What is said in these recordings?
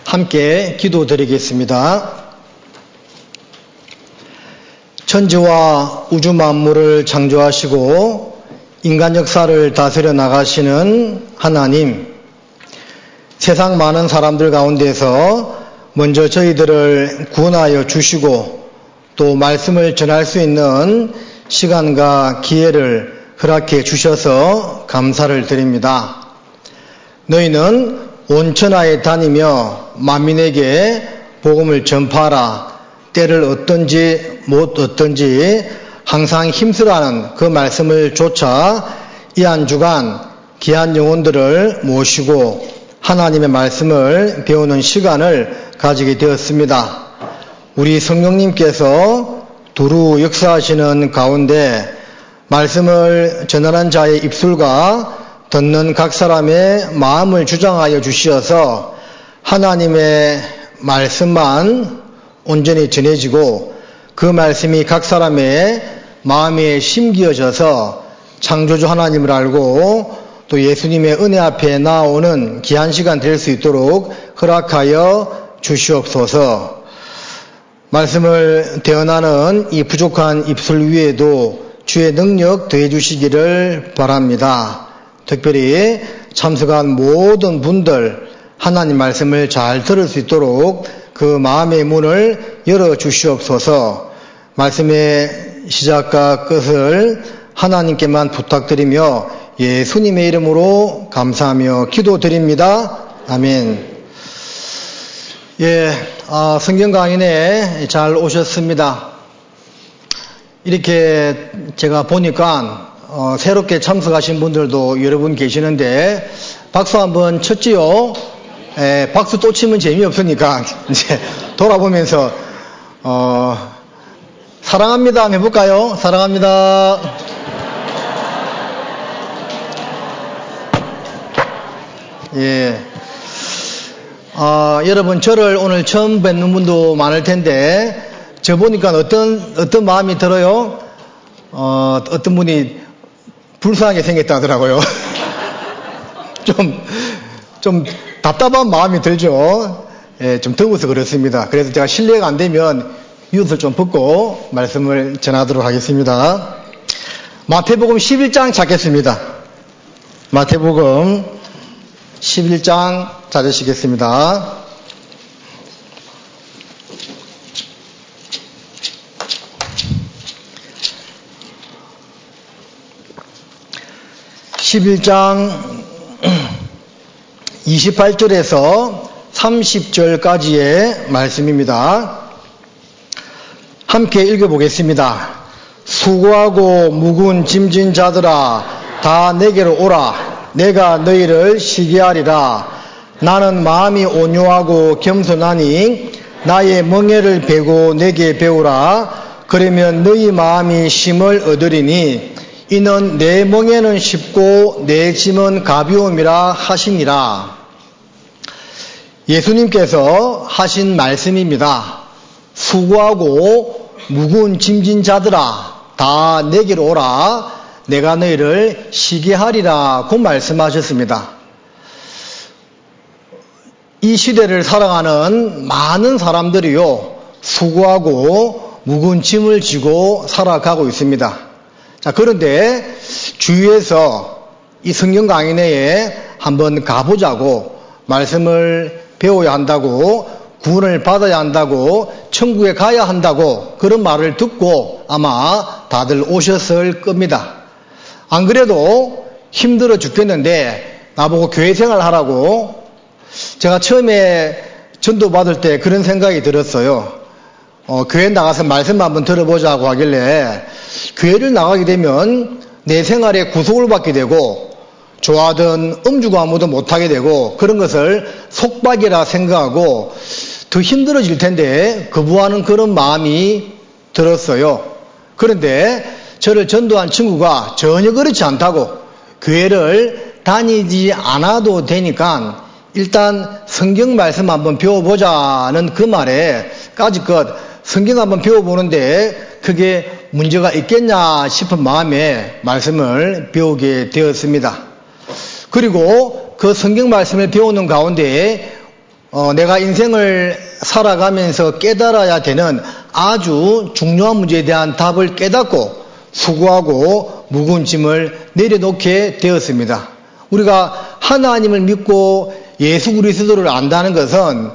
함께 기도드리겠습니다. 천지와 우주 만물을 창조하시고 인간 역사를 다스려 나가시는 하나님, 세상 많은 사람들 가운데서 먼저 저희들을 구원하여 주시고 또 말씀을 전할 수 있는 시간과 기회를 허락해 주셔서 감사를 드립니다. 너희는 온 천하에 다니며 만민에게 복음을 전파하라. 때를 어떤지 못 어떤지 항상 힘쓰라는 그 말씀을 좇아 이 한 주간 귀한 영혼들을 모시고 하나님의 말씀을 배우는 시간을 가지게 되었습니다. 우리 성령님께서 두루 역사하시는 가운데 말씀을 전하는 자의 입술과 듣는 각 사람의 마음을 주장하여 주시어서 하나님의 말씀만 온전히 전해지고 그 말씀이 각 사람의 마음에 심기어져서 창조주 하나님을 알고 또 예수님의 은혜 앞에 나오는 귀한 시간 될 수 있도록 허락하여 주시옵소서. 말씀을 대언하는 이 부족한 입술 위에도 주의 능력 더해 주시기를 바랍니다. 특별히 참석한 모든 분들 하나님 말씀을 잘 들을 수 있도록 그 마음의 문을 열어 주시옵소서. 말씀의 시작과 끝을 하나님께만 부탁드리며 예수님의 이름으로 감사하며 기도드립니다. 아멘. 성경 강인에 잘 오셨습니다. 이렇게 제가 보니까 새롭게 참석하신 분들도 여러분 계시는데 박수 한번 쳤지요? 박수 또 치면 재미없으니까 이제 돌아보면서 사랑합니다 한번 해볼까요? 사랑합니다. 여러분 저를 오늘 처음 뵙는 분도 많을 텐데 저 보니까 어떤 마음이 들어요? 어떤 분이 불쌍하게 생겼다 하더라고요. 좀 답답한 마음이 들죠. 좀 더워서 그렇습니다. 그래서 제가 실례가 안 되면 이옷을 좀 벗고 말씀을 전하도록 하겠습니다. 마태복음 11장 찾겠습니다. 마태복음 11장 찾으시겠습니다. (11장) 28절에서 30절까지의 말씀입니다. 함께 읽어보겠습니다. 수고하고 무거운 짐진 자들아 다 내게로 오라. 내가 너희를 쉬게 하리라. 나는 마음이 온유하고 겸손하니 나의 멍에를 베고 내게 배우라. 그러면 너희 마음이 쉼을 얻으리니 이는 내 멍에는 쉽고 내 짐은 가벼움이라 하시니라. 예수님께서 하신 말씀입니다. 수고하고 무거운 짐진 자들아 다 내게로 오라. 내가 너희를 쉬게 하리라 고 말씀하셨습니다. 이 시대를 살아가는 많은 사람들이요 수고하고 무거운 짐을 지고 살아가고 있습니다. 자, 그런데 주위에서 이 성경 강의내에 한번 가보자고 말씀을 배워야 한다고 구원을 받아야 한다고 천국에 가야 한다고 그런 말을 듣고 아마 다들 오셨을 겁니다. 안 그래도 힘들어 죽겠는데 나보고 교회 생활 하라고. 제가 처음에 전도 받을 때 그런 생각이 들었어요. 교회 나가서 말씀 한번 들어보자고 하길래 교회를 나가게 되면 내 생활에 구속을 받게 되고 좋아하던 음주 가무도 못하게 되고 그런 것을 속박이라 생각하고 더 힘들어질 텐데 거부하는 그런 마음이 들었어요. 그런데 저를 전도한 친구가 전혀 그렇지 않다고 교회를 다니지 않아도 되니까 일단 성경 말씀 한번 배워보자는 그 말에 까짓것 성경 한번 배워보는데 그게 문제가 있겠냐 싶은 마음에 말씀을 배우게 되었습니다. 그리고 그 성경 말씀을 배우는 가운데 내가 인생을 살아가면서 깨달아야 되는 아주 중요한 문제에 대한 답을 깨닫고 수고하고 무거운 짐을 내려놓게 되었습니다. 우리가 하나님을 믿고 예수 그리스도를 안다는 것은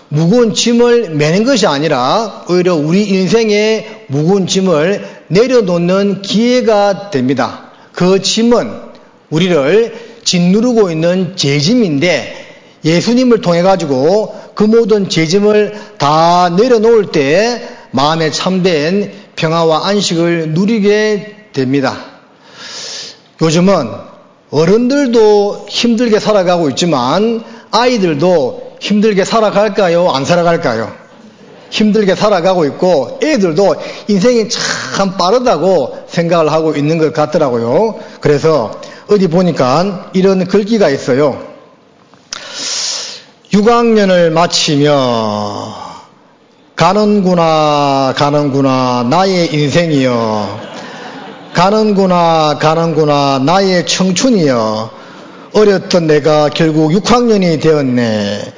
무거운 짐을 매는 것이 아니라 오히려 우리 인생의 무거운 짐을 내려놓는 기회가 됩니다. 그 짐은 우리를 짓누르고 있는 죄짐인데 예수님을 통해 가지고 그 모든 죄짐을 다 내려놓을 때 마음에 참된 평화와 안식을 누리게 됩니다. 요즘은 어른들도 힘들게 살아가고 있지만 아이들도 힘들게 살아갈까요? 안 살아갈까요? 힘들게 살아가고 있고 애들도 인생이 참 빠르다고 생각을 하고 있는 것 같더라고요. 그래서 어디 보니까 이런 글귀가 있어요. 6학년을 마치며 가는구나 나의 인생이여, 가는구나 나의 청춘이여, 어렸던 내가 결국 6학년이 되었네.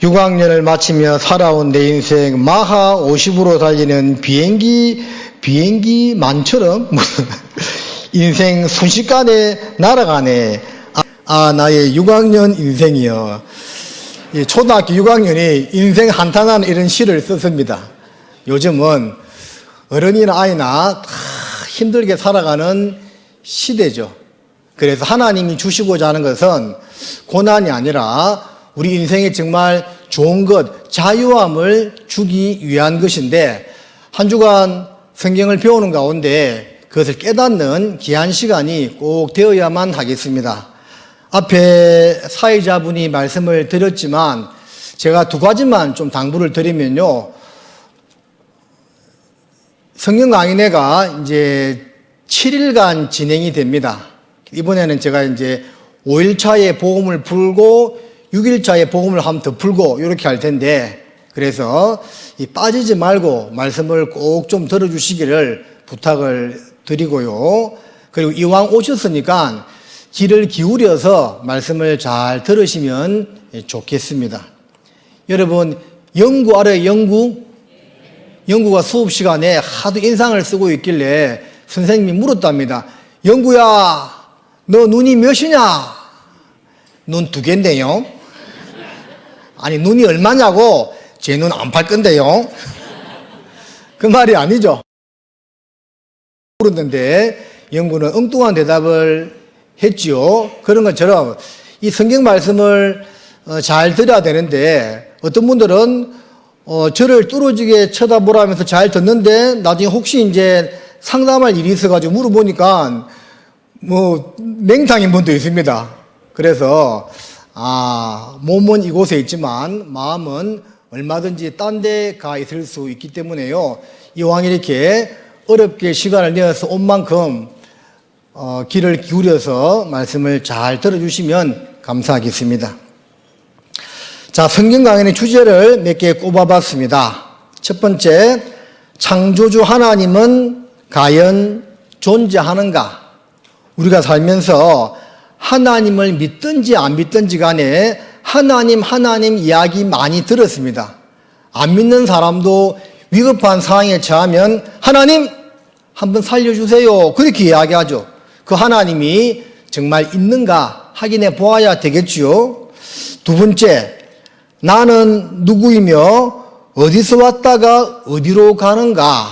6학년을 마치며 살아온 내 인생 마하 50으로 달리는 비행기만처럼 인생 순식간에 날아가네. 나의 6학년 인생이여. 초등학교 6학년이 인생 한탄하는 이런 시를 썼습니다. 요즘은 어른이나 아이나 다 힘들게 살아가는 시대죠. 그래서 하나님이 주시고자 하는 것은 고난이 아니라 우리 인생에 정말 좋은 것, 자유함을 주기 위한 것인데 한 주간 성경을 배우는 가운데 그것을 깨닫는 귀한 시간이 꼭 되어야만 하겠습니다. 앞에 사회자분이 말씀을 드렸지만 제가 두 가지만 좀 당부를 드리면요. 성경 강의회가 이제 7일간 진행이 됩니다. 이번에는 제가 이제 5일차에 복음을 풀고 6일차에 복음을 한번 더 풀고 이렇게 할 텐데, 그래서 빠지지 말고 말씀을 꼭 좀 들어주시기를 부탁을 드리고요. 그리고 이왕 오셨으니까 귀를 기울여서 말씀을 잘 들으시면 좋겠습니다. 여러분, 영구 알아요? 영구가 수업 시간에 하도 인상을 쓰고 있길래 선생님이 물었답니다. 영구야, 너 눈이 몇이냐? 눈 2개인데요. 아니, 눈이 얼마냐고? 제 눈 안 팔 건데요. 그 말이 아니죠. 물었는데 영구는 엉뚱한 대답을 했지요. 그런 것처럼 이 성경 말씀을 잘 들어야 되는데 어떤 분들은 저를 뚫어지게 쳐다보라면서 잘 듣는데 나중에 혹시 이제 상담할 일이 있어가지고 물어보니까 뭐 맹탕인 분도 있습니다. 그래서 몸은 이곳에 있지만 마음은 얼마든지 딴 데 가 있을 수 있기 때문에요. 이왕 이렇게 어렵게 시간을 내어서 온 만큼 귀를 기울여서 말씀을 잘 들어주시면 감사하겠습니다. 자, 성경 강연의 주제를 몇 개 꼽아봤습니다. 첫 번째, 창조주 하나님은 과연 존재하는가? 우리가 살면서 하나님을 믿든지 안 믿든지 간에 하나님 이야기 많이 들었습니다. 안 믿는 사람도 위급한 상황에 처하면 하나님 한번 살려주세요, 그렇게 이야기하죠. 그 하나님이 정말 있는가 확인해 보아야 되겠지요. 두 번째, 나는 누구이며 어디서 왔다가 어디로 가는가?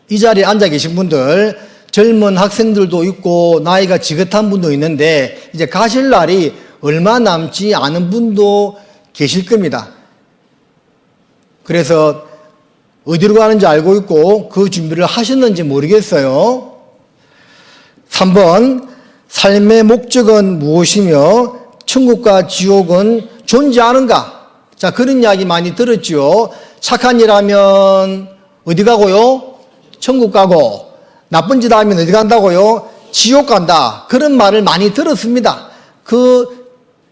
이 자리에 앉아 계신 분들, 젊은 학생들도 있고 나이가 지긋한 분도 있는데 이제 가실 날이 얼마 남지 않은 분도 계실 겁니다. 그래서 어디로 가는지 알고 있고 그 준비를 하셨는지 모르겠어요. 3번, 삶의 목적은 무엇이며 천국과 지옥은 존재하는가? 자, 그런 이야기 많이 들었죠. 착한 일 하면 어디 가고요? 천국 가고, 나쁜 짓 하면 어디 간다고요? 지옥 간다. 그런 말을 많이 들었습니다. 그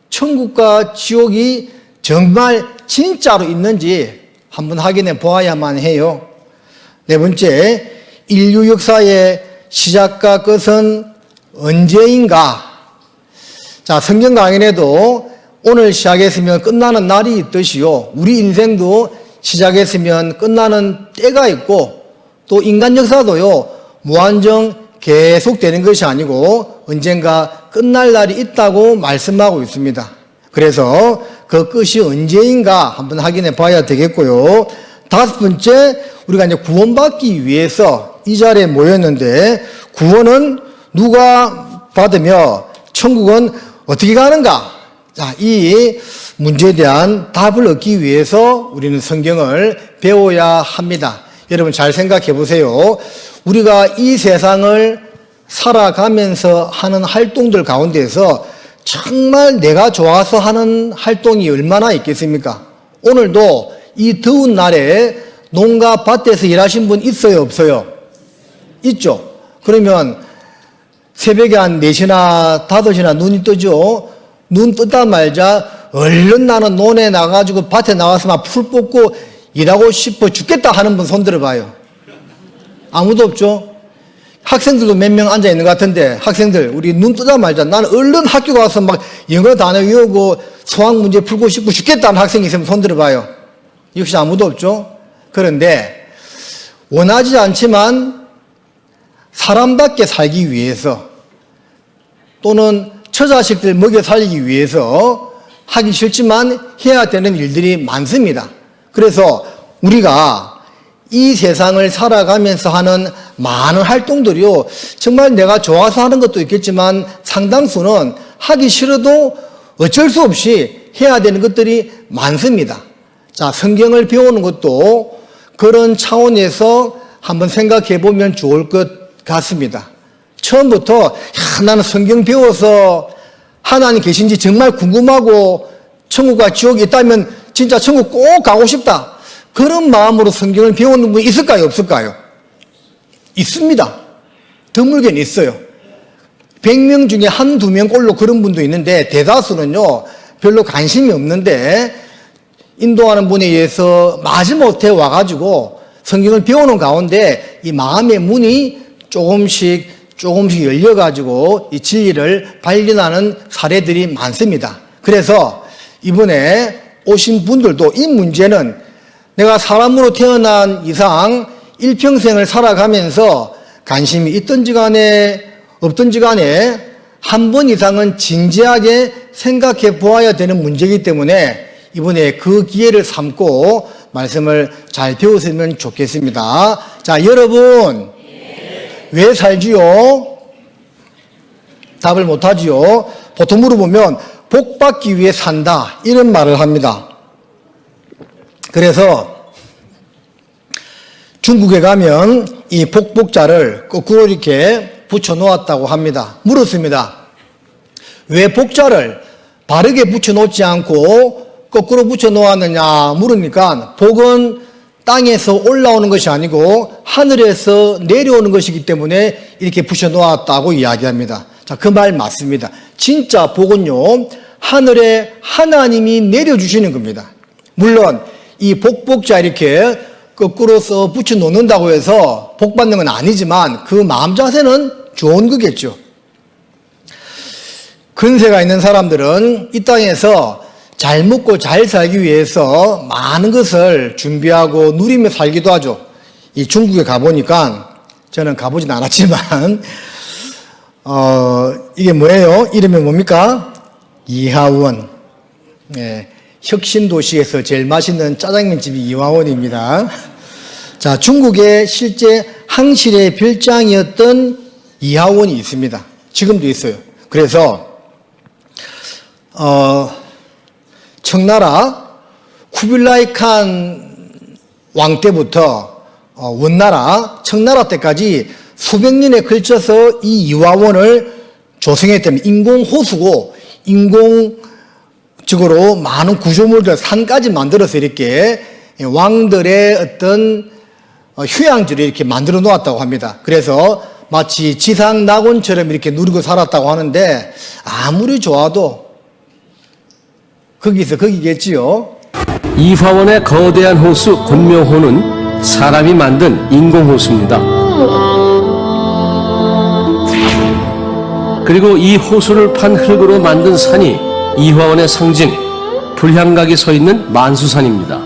천국과 지옥이 정말 진짜로 있는지 한번 확인해 보아야만 해요. 네 번째, 인류 역사의 시작과 끝은 언제인가? 자, 성경 강연에도 오늘 시작했으면 끝나는 날이 있듯이요. 우리 인생도 시작했으면 끝나는 때가 있고 또 인간 역사도요. 무한정 계속되는 것이 아니고 언젠가 끝날 날이 있다고 말씀하고 있습니다. 그래서 그 끝이 언제인가 한번 확인해 봐야 되겠고요. 다섯 번째, 우리가 이제 구원받기 위해서 이 자리에 모였는데 구원은 누가 받으며 천국은 어떻게 가는가? 자, 이 문제에 대한 답을 얻기 위해서 우리는 성경을 배워야 합니다. 여러분 잘 생각해 보세요. 우리가 이 세상을 살아가면서 하는 활동들 가운데서 정말 내가 좋아서 하는 활동이 얼마나 있겠습니까? 오늘도 이 더운 날에 농가 밭에서 일하신 분 있어요, 없어요? 있죠? 그러면 새벽에 한 4시나 5시나 눈이 뜨죠? 눈 뜨다 말자 얼른 나는 논에 나가지고 밭에 나가서 막 풀 뽑고 일하고 싶어 죽겠다 하는 분 손 들어봐요. 아무도 없죠? 학생들도 몇 명 앉아 있는 것 같은데, 학생들, 우리 눈 뜨자마자 나는 얼른 학교 가서 막 영어 단어 외우고 수학 문제 풀고 싶고 죽겠다는 학생이 있으면 손 들어봐요. 역시 아무도 없죠? 그런데 원하지 않지만 사람답게 살기 위해서 또는 처자식들 먹여 살리기 위해서 하기 싫지만 해야 되는 일들이 많습니다. 그래서 우리가 이 세상을 살아가면서 하는 많은 활동들이요, 정말 내가 좋아서 하는 것도 있겠지만 상당수는 하기 싫어도 어쩔 수 없이 해야 되는 것들이 많습니다. 자, 성경을 배우는 것도 그런 차원에서 한번 생각해 보면 좋을 것 같습니다. 처음부터 나는 성경 배워서 하나님 계신지 정말 궁금하고 천국과 지옥이 있다면 진짜 천국 꼭 가고 싶다, 그런 마음으로 성경을 배우는 분이 있을까요, 없을까요? 있습니다. 드물게는 있어요. 100명 중에 한두 명꼴로 그런 분도 있는데 대다수는요 별로 관심이 없는데 인도하는 분에 의해서 마지못해 와가지고 성경을 배우는 가운데 이 마음의 문이 조금씩 열려가지고 이 진리를 발견하는 사례들이 많습니다. 그래서 이번에 오신 분들도 이 문제는 내가 사람으로 태어난 이상 일평생을 살아가면서 관심이 있든지 간에 없든지 간에 한 번 이상은 진지하게 생각해 보아야 되는 문제이기 때문에 이번에 그 기회를 삼고 말씀을 잘 배웠으면 좋겠습니다. 자, 여러분, 왜 살지요? 답을 못하지요. 보통 물어보면 복 받기 위해 산다, 이런 말을 합니다. 그래서 중국에 가면 이 복복자를 거꾸로 이렇게 붙여 놓았다고 합니다. 물었습니다. 왜 복자를 바르게 붙여 놓지 않고 거꾸로 붙여 놓았느냐 물으니까 복은 땅에서 올라오는 것이 아니고 하늘에서 내려오는 것이기 때문에 이렇게 붙여 놓았다고 이야기합니다. 자, 그 말 맞습니다. 진짜 복은요, 하늘에 하나님이 내려주시는 겁니다. 물론 이 복복자 이렇게 거꾸로 써 붙여 놓는다고 해서 복 받는 건 아니지만 그 마음 자세는 좋은 거겠죠. 근세가 있는 사람들은 이 땅에서 잘 먹고 잘 살기 위해서 많은 것을 준비하고 누리며 살기도 하죠. 이 중국에 가보니까, 저는 가보진 않았지만 이게 뭐예요? 이름이 뭡니까? 이하원. 네, 혁신도시에서 제일 맛있는 짜장면집이 이하원입니다. 자, 중국에 실제 항실의 별장이었던 이하원이 있습니다. 지금도 있어요. 그래서 청나라 쿠빌라이 칸 왕 때부터 원나라, 청나라 때까지 수백 년에 걸쳐서 이 이화원을 조성했다면 인공호수고 인공적으로 많은 구조물들, 산까지 만들어서 이렇게 왕들의 어떤 휴양지를 이렇게 만들어 놓았다고 합니다. 그래서 마치 지상 낙원처럼 이렇게 누리고 살았다고 하는데 아무리 좋아도 거기서 거기겠지요. 이화원의 거대한 호수 곤묘호는 사람이 만든 인공호수입니다. 그리고 이 호수를 판 흙으로 만든 산이 이화원의 상징 불향각이 서 있는 만수산입니다.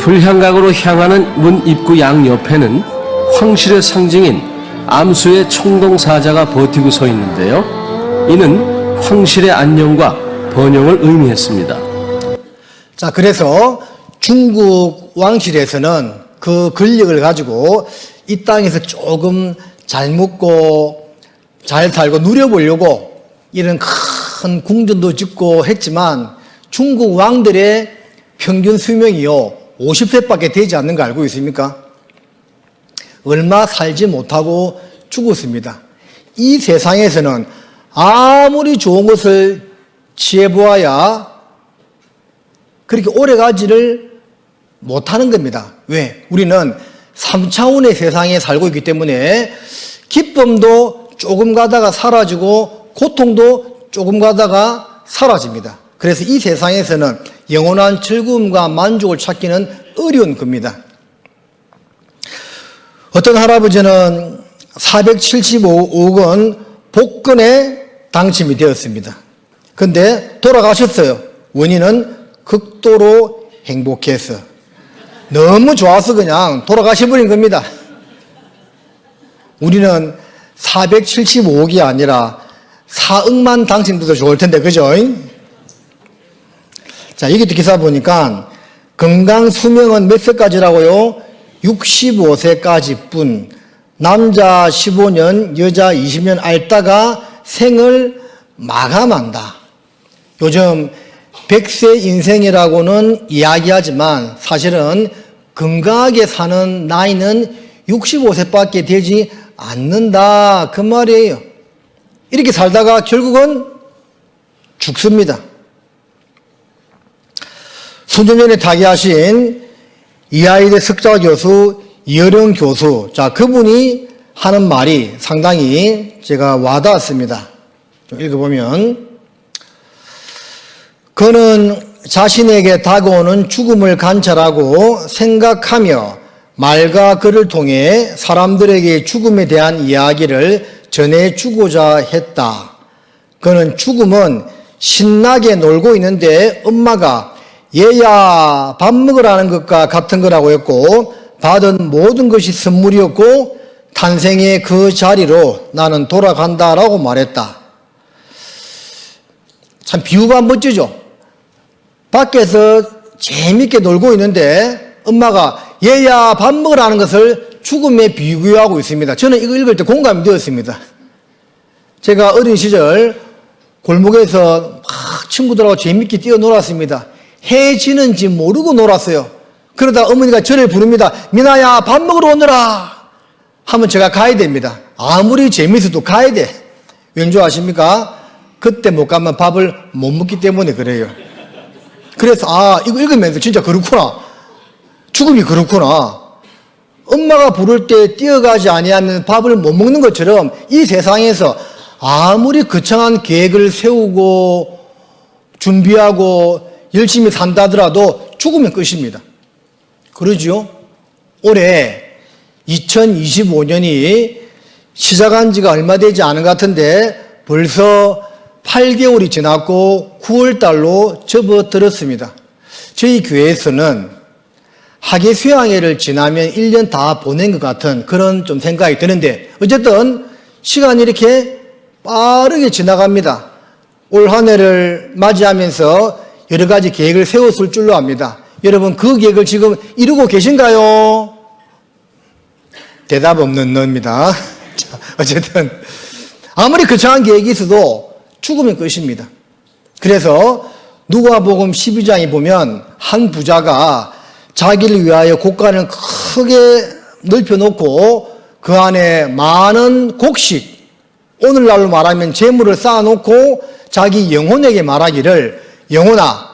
불향각으로 향하는 문 입구 양옆에는 황실의 상징인 암수의 청동사자가 버티고 서 있는데요. 이는 황실의 안녕과 번영을 의미했습니다. 자, 그래서 중국 왕실에서는 그 권력을 가지고 이 땅에서 조금 잘 먹고 잘 살고 누려보려고 이런 큰 궁전도 짓고 했지만 중국 왕들의 평균 수명이요 50세밖에 되지 않는 거 알고 있습니까? 얼마 살지 못하고 죽었습니다. 이 세상에서는 아무리 좋은 것을 취해보아야 그렇게 오래 가지를 못하는 겁니다. 왜? 우리는 3차원의 세상에 살고 있기 때문에 기쁨도 조금 가다가 사라지고 고통도 조금 가다가 사라집니다. 그래서 이 세상에서는 영원한 즐거움과 만족을 찾기는 어려운 겁니다. 어떤 할아버지는 475억 원 복권에 당첨이 되었습니다. 그런데 돌아가셨어요. 원인은 극도로 행복해서. 너무 좋아서 그냥 돌아가셔버린 겁니다. 우리는 475억이 아니라 4억만 당첨돼도 좋을 텐데, 그죠? 자, 여기도 기사 보니까 건강 수명은 몇 세까지라고요? 65세까지 뿐. 남자 15년, 여자 20년 앓다가 생을 마감한다. 요즘 100세 인생이라고는 이야기하지만 사실은 건강하게 사는 나이는 65세밖에 되지 않는다. 그 말이에요. 이렇게 살다가 결국은 죽습니다. 수년 전에 타계하신 이화여대 석좌 교수 이어령 교수, 자, 그분이 하는 말이 상당히 제가 와닿았습니다. 좀 읽어보면, 그는 자신에게 다가오는 죽음을 관찰하고 생각하며 말과 글을 통해 사람들에게 죽음에 대한 이야기를 전해주고자 했다. 그는 죽음은 신나게 놀고 있는데 엄마가 얘야 밥 먹으라는 것과 같은 거라고 했고 받은 모든 것이 선물이었고 탄생의 그 자리로 나는 돌아간다라고 말했다. 참 비유가 멋지죠. 밖에서 재밌게 놀고 있는데 엄마가 얘야 밥 먹으라는 것을 죽음에 비유하고 있습니다. 저는 이거 읽을 때 공감이 되었습니다. 제가 어린 시절 골목에서 막 친구들하고 재밌게 뛰어놀았습니다. 해 지는지 모르고 놀았어요. 그러다 어머니가 저를 부릅니다. 미나야 밥 먹으러 오너라 하면 제가 가야 됩니다. 아무리 재밌어도 가야 돼. 왠지 아십니까? 그때 못 가면 밥을 못 먹기 때문에 그래요. 그래서 이거 읽으면서 진짜 그렇구나. 죽음이 그렇구나. 엄마가 부를 때 뛰어가지 아니하면 밥을 못 먹는 것처럼 이 세상에서 아무리 거창한 계획을 세우고 준비하고 열심히 산다더라도 죽으면 끝입니다. 그러죠? 올해 2025년이 시작한 지가 얼마 되지 않은 것 같은데 벌써 8개월이 지났고 9월달로 접어들었습니다. 저희 교회에서는 학예 수양회를 지나면 1년 다 보낸 것 같은 그런 좀 생각이 드는데 어쨌든 시간이 이렇게 빠르게 지나갑니다. 올 한 해를 맞이하면서 여러 가지 계획을 세웠을 줄로 압니다. 여러분 그 계획을 지금 이루고 계신가요? 대답 없는 너입니다. 어쨌든 아무리 거창한 계획이 있어도 죽으면 끝입니다. 그래서 누가복음 12장에 보면 한 부자가 자기를 위하여 곡간을 크게 넓혀놓고 그 안에 많은 곡식, 오늘날로 말하면 재물을 쌓아놓고 자기 영혼에게 말하기를 영혼아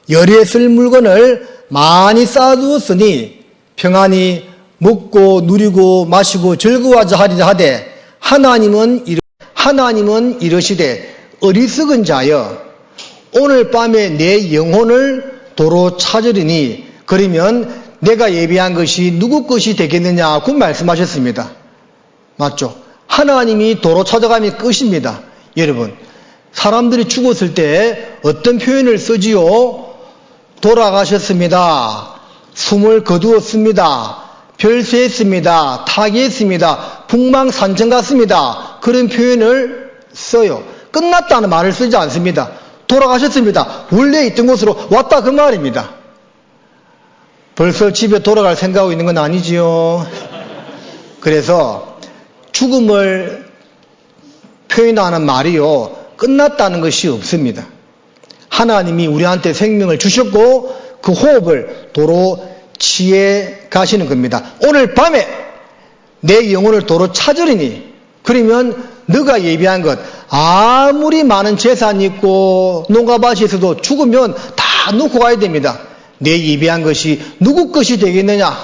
열에 쓸 물건을 많이 쌓아두었으니 평안히 먹고 누리고 마시고 즐거워하자 하리라 하되 하나님은 이러시되 어리석은 자여 오늘 밤에 내 영혼을 도로 찾으리니 그러면 내가 예비한 것이 누구 것이 되겠느냐 그 말씀하셨습니다. 맞죠? 하나님이 도로 찾아가면 끝입니다. 여러분 사람들이 죽었을 때 어떤 표현을 쓰지요? 돌아가셨습니다. 숨을 거두었습니다. 별세했습니다. 타계했습니다. 북망산청 갔습니다. 그런 표현을 써요. 끝났다는 말을 쓰지 않습니다. 돌아가셨습니다. 원래 있던 곳으로 왔다 그 말입니다. 벌써 집에 돌아갈 생각하고 있는 건 아니지요. 그래서 죽음을 표현하는 말이요, 끝났다는 것이 없습니다. 하나님이 우리한테 생명을 주셨고 그 호흡을 도로 취해 가시는 겁니다. 오늘 밤에 내 영혼을 도로 찾으리니, 그러면 너가 예비한 것, 아무리 많은 재산이 있고 농가밭이 있어도 죽으면 다 놓고 가야 됩니다. 내 예비한 것이 누구 것이 되겠느냐?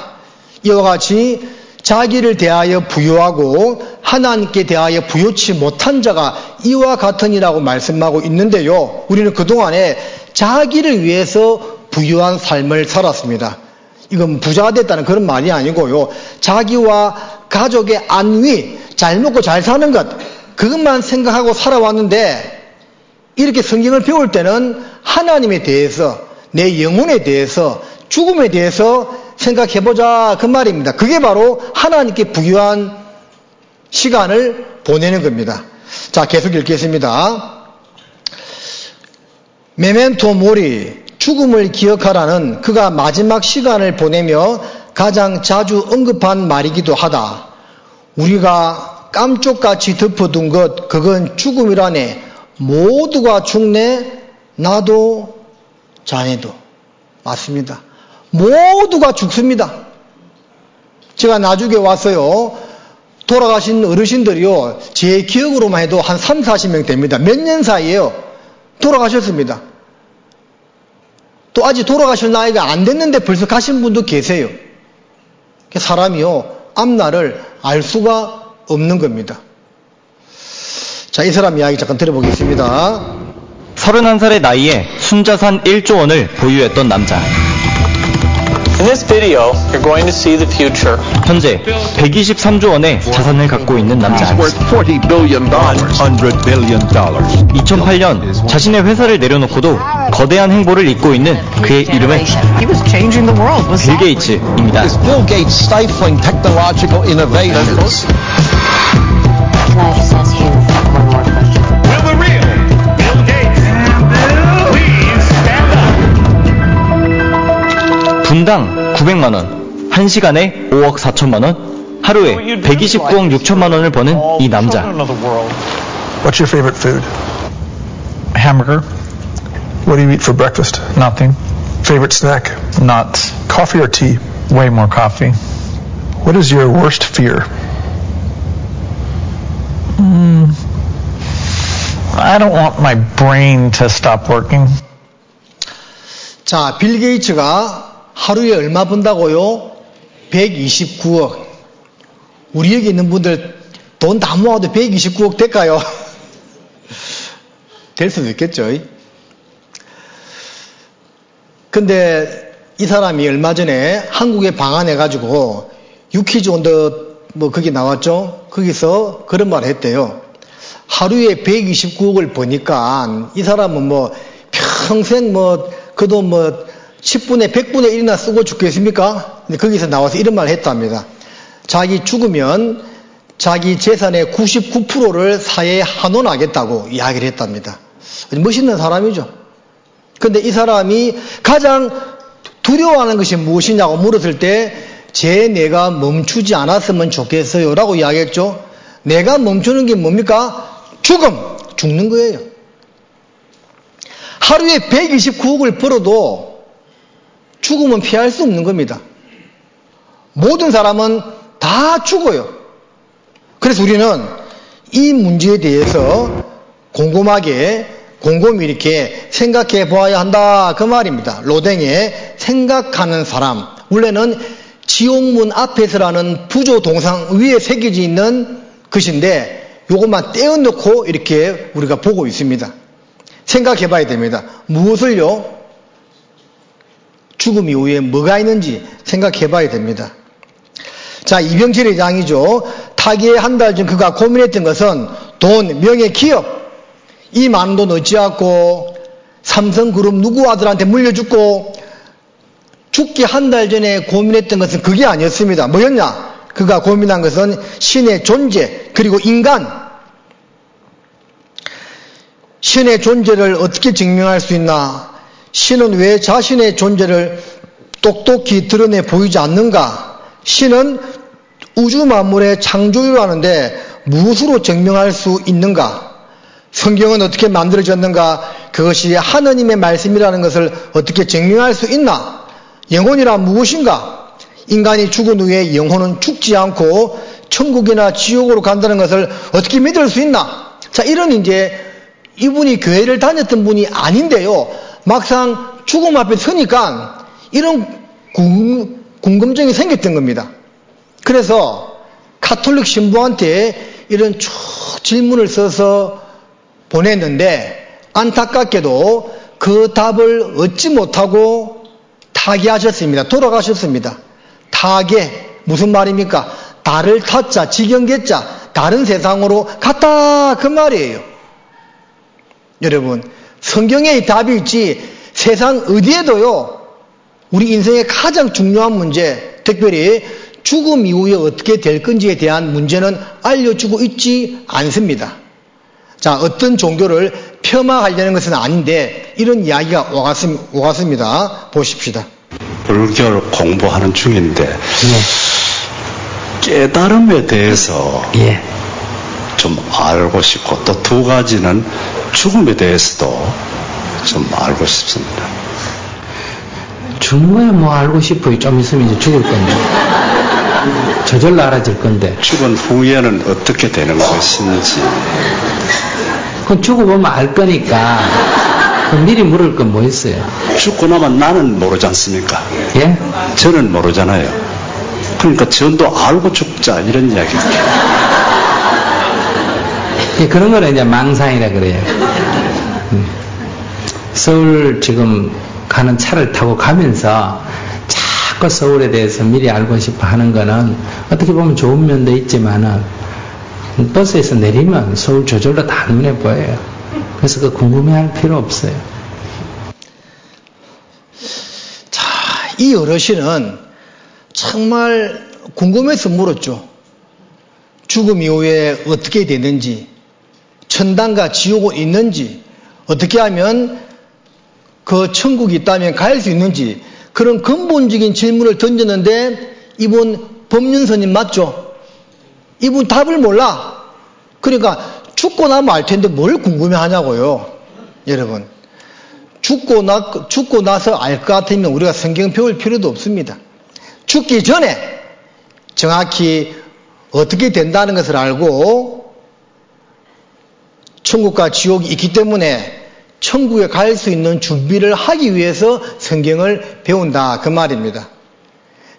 이와 같이 자기를 대하여 부요하고 하나님께 대하여 부요치 못한 자가 이와 같으니라고 말씀하고 있는데요, 우리는 그동안에 자기를 위해서 부요한 삶을 살았습니다. 이건 부자가 됐다는 그런 말이 아니고요, 자기와 가족의 안위, 잘 먹고 잘 사는 것, 그것만 생각하고 살아왔는데, 이렇게 성경을 배울 때는 하나님에 대해서, 내 영혼에 대해서, 죽음에 대해서 생각해보자 그 말입니다. 그게 바로 하나님께 부유한 시간을 보내는 겁니다. 자, 계속 읽겠습니다. 메멘토 모리, 죽음을 기억하라는 그가 마지막 시간을 보내며 가장 자주 언급한 말이기도 하다. 우리가 깜쪽같이 덮어둔 것, 그건 죽음이라네. 모두가 죽네. 나도 자네도. 맞습니다. 모두가 죽습니다. 제가 나중에 왔어요. 돌아가신 어르신들이요, 제 기억으로만 해도 한 3, 40명 됩니다. 몇 년 사이에요. 돌아가셨습니다. 또 아직 돌아가실 나이가 안 됐는데 벌써 가신 분도 계세요. 사람이요, 앞날을 알 수가 없는 겁니다. 자, 이 사람 이야기 잠깐 들어보겠습니다. 31살의 나이에 순자산 1조 원을 보유했던 남자. In this video, you're going to see the future. 현재 123조 원의 자산을 갖고 있는 남자. He's worth $40 billion. $100 billion. 2008년 자신의 회사를 내려놓고도 거대한 행보를 잇고 있는 그의 이름은 빌 게이츠입니다. Is Bill Gates stifling technological innovations? Can I just ask you one more question? Will the real Bill Gates please stand up? 분당 900만 원, 1시간에 5억 4천만 원, 하루에 129억 6천만 원을 버는 이 남자. What's your favorite food? Hamburger. What do you eat for breakfast? Nothing. Favorite snack? Nuts. Coffee or tea? Way more coffee. What is your worst fear? I don't want my brain to stop working. 자, 빌 게이츠가 하루에 얼마 번다고요? 129억. 우리 여기 있는 분들 돈 다 모아도 129억 될까요? 될 수도 있겠죠. 근데 이 사람이 얼마 전에 한국에 방한해가지고 유키즈 온더 뭐 거기 나왔죠? 거기서 그런 말을 했대요. 하루에 129억을 버니까 이 사람은 뭐 평생 뭐 그도 뭐 10분의 100분의 1이나 쓰고 죽겠습니까? 근데 거기서 나와서 이런 말을 했답니다. 자기 죽으면 자기 재산의 99%를 사회에 환원하겠다고 이야기를 했답니다. 멋있는 사람이죠. 근데 이 사람이 가장 두려워하는 것이 무엇이냐고 물었을 때 제 내가 멈추지 않았으면 좋겠어요 라고 이야기했죠. 내가 멈추는 게 뭡니까? 죽는 거예요. 하루에 129억을 벌어도 죽음은 피할 수 없는 겁니다. 모든 사람은 다 죽어요. 그래서 우리는 이 문제에 대해서 곰곰이 이렇게 생각해 보아야 한다 그 말입니다. 로댕의 생각하는 사람. 원래는 지옥문 앞에서라는 부조 동상 위에 새겨져 있는 것인데 요것만 떼어놓고 이렇게 우리가 보고 있습니다. 생각해 봐야 됩니다. 무엇을요? 죽음 이후에 뭐가 있는지 생각해 봐야 됩니다. 자, 이병철의 장이죠. 타계의 한 달 전 그가 고민했던 것은 돈, 명예, 기업, 이 많은 돈 어찌하고 삼성그룹 누구 아들한테 물려주고 죽기 한 달 전에 고민했던 것은 그게 아니었습니다. 뭐였냐? 그가 고민한 것은 신의 존재 그리고 인간. 신의 존재를 어떻게 증명할 수 있나? 신은 왜 자신의 존재를 똑똑히 드러내 보이지 않는가? 신은 우주 만물의 창조주를 하는데 무엇으로 증명할 수 있는가? 성경은 어떻게 만들어졌는가? 그것이 하느님의 말씀이라는 것을 어떻게 증명할 수 있나? 영혼이란 무엇인가? 인간이 죽은 후에 영혼은 죽지 않고 천국이나 지옥으로 간다는 것을 어떻게 믿을 수 있나? 자, 이런 이분이 교회를 다녔던 분이 아닌데요. 막상 죽음 앞에 서니까 이런 궁금증이 생겼던 겁니다. 그래서 가톨릭 신부한테 이런 질문을 써서 보냈는데 안타깝게도 그 답을 얻지 못하고 타계하셨습니다. 돌아가셨습니다. 타계 무슨 말입니까? 달을 타자 지경계자 다른 세상으로 갔다 그 말이에요. 여러분 성경에 답이 있지 세상 어디에도요 우리 인생의 가장 중요한 문제 특별히 죽음 이후에 어떻게 될 건지에 대한 문제는 알려주고 있지 않습니다. 자, 어떤 종교를 폄하하려는 것은 아닌데 이런 이야기가 오갔습니다. 보십시다. 불교를 공부하는 중인데 깨달음에 대해서 좀 알고 싶고 또 두 가지는 죽음에 대해서도 좀 알고 싶습니다. 죽는 거야 뭐 알고 싶어요. 좀 있으면 이제 죽을 건데 저절로 알아질 건데 죽은 후에는 어떻게 되는 것인지 그건 죽어보면 알 거니까 미리 물을 건 뭐 있어요? 죽고 나면 나는 모르지 않습니까? 예? 저는 모르잖아요. 그러니까 전도 알고 죽자 이런 이야기입니다. 예, 그런 거는 이제 망상이라 그래요. 서울 지금 가는 차를 타고 가면서 자꾸 서울에 대해서 미리 알고 싶어 하는 거는 어떻게 보면 좋은 면도 있지만은 버스에서 내리면 서울 저절로 다 눈에 보여요. 그래서 그 궁금해할 필요 없어요. 자, 이 어르신은 정말 궁금해서 물었죠. 죽음 이후에 어떻게 되는지, 천당과 지옥은 있는지, 어떻게 하면 그 천국이 있다면 갈 수 있는지 그런 근본적인 질문을 던졌는데 이분 법륜스님 맞죠? 이분 답을 몰라. 그러니까 죽고 나면 알 텐데 뭘 궁금해하냐고요. 여러분 죽고 나서 알 것 같으면 우리가 성경 배울 필요도 없습니다. 죽기 전에 정확히 어떻게 된다는 것을 알고 천국과 지옥이 있기 때문에 천국에 갈 수 있는 준비를 하기 위해서 성경을 배운다 그 말입니다.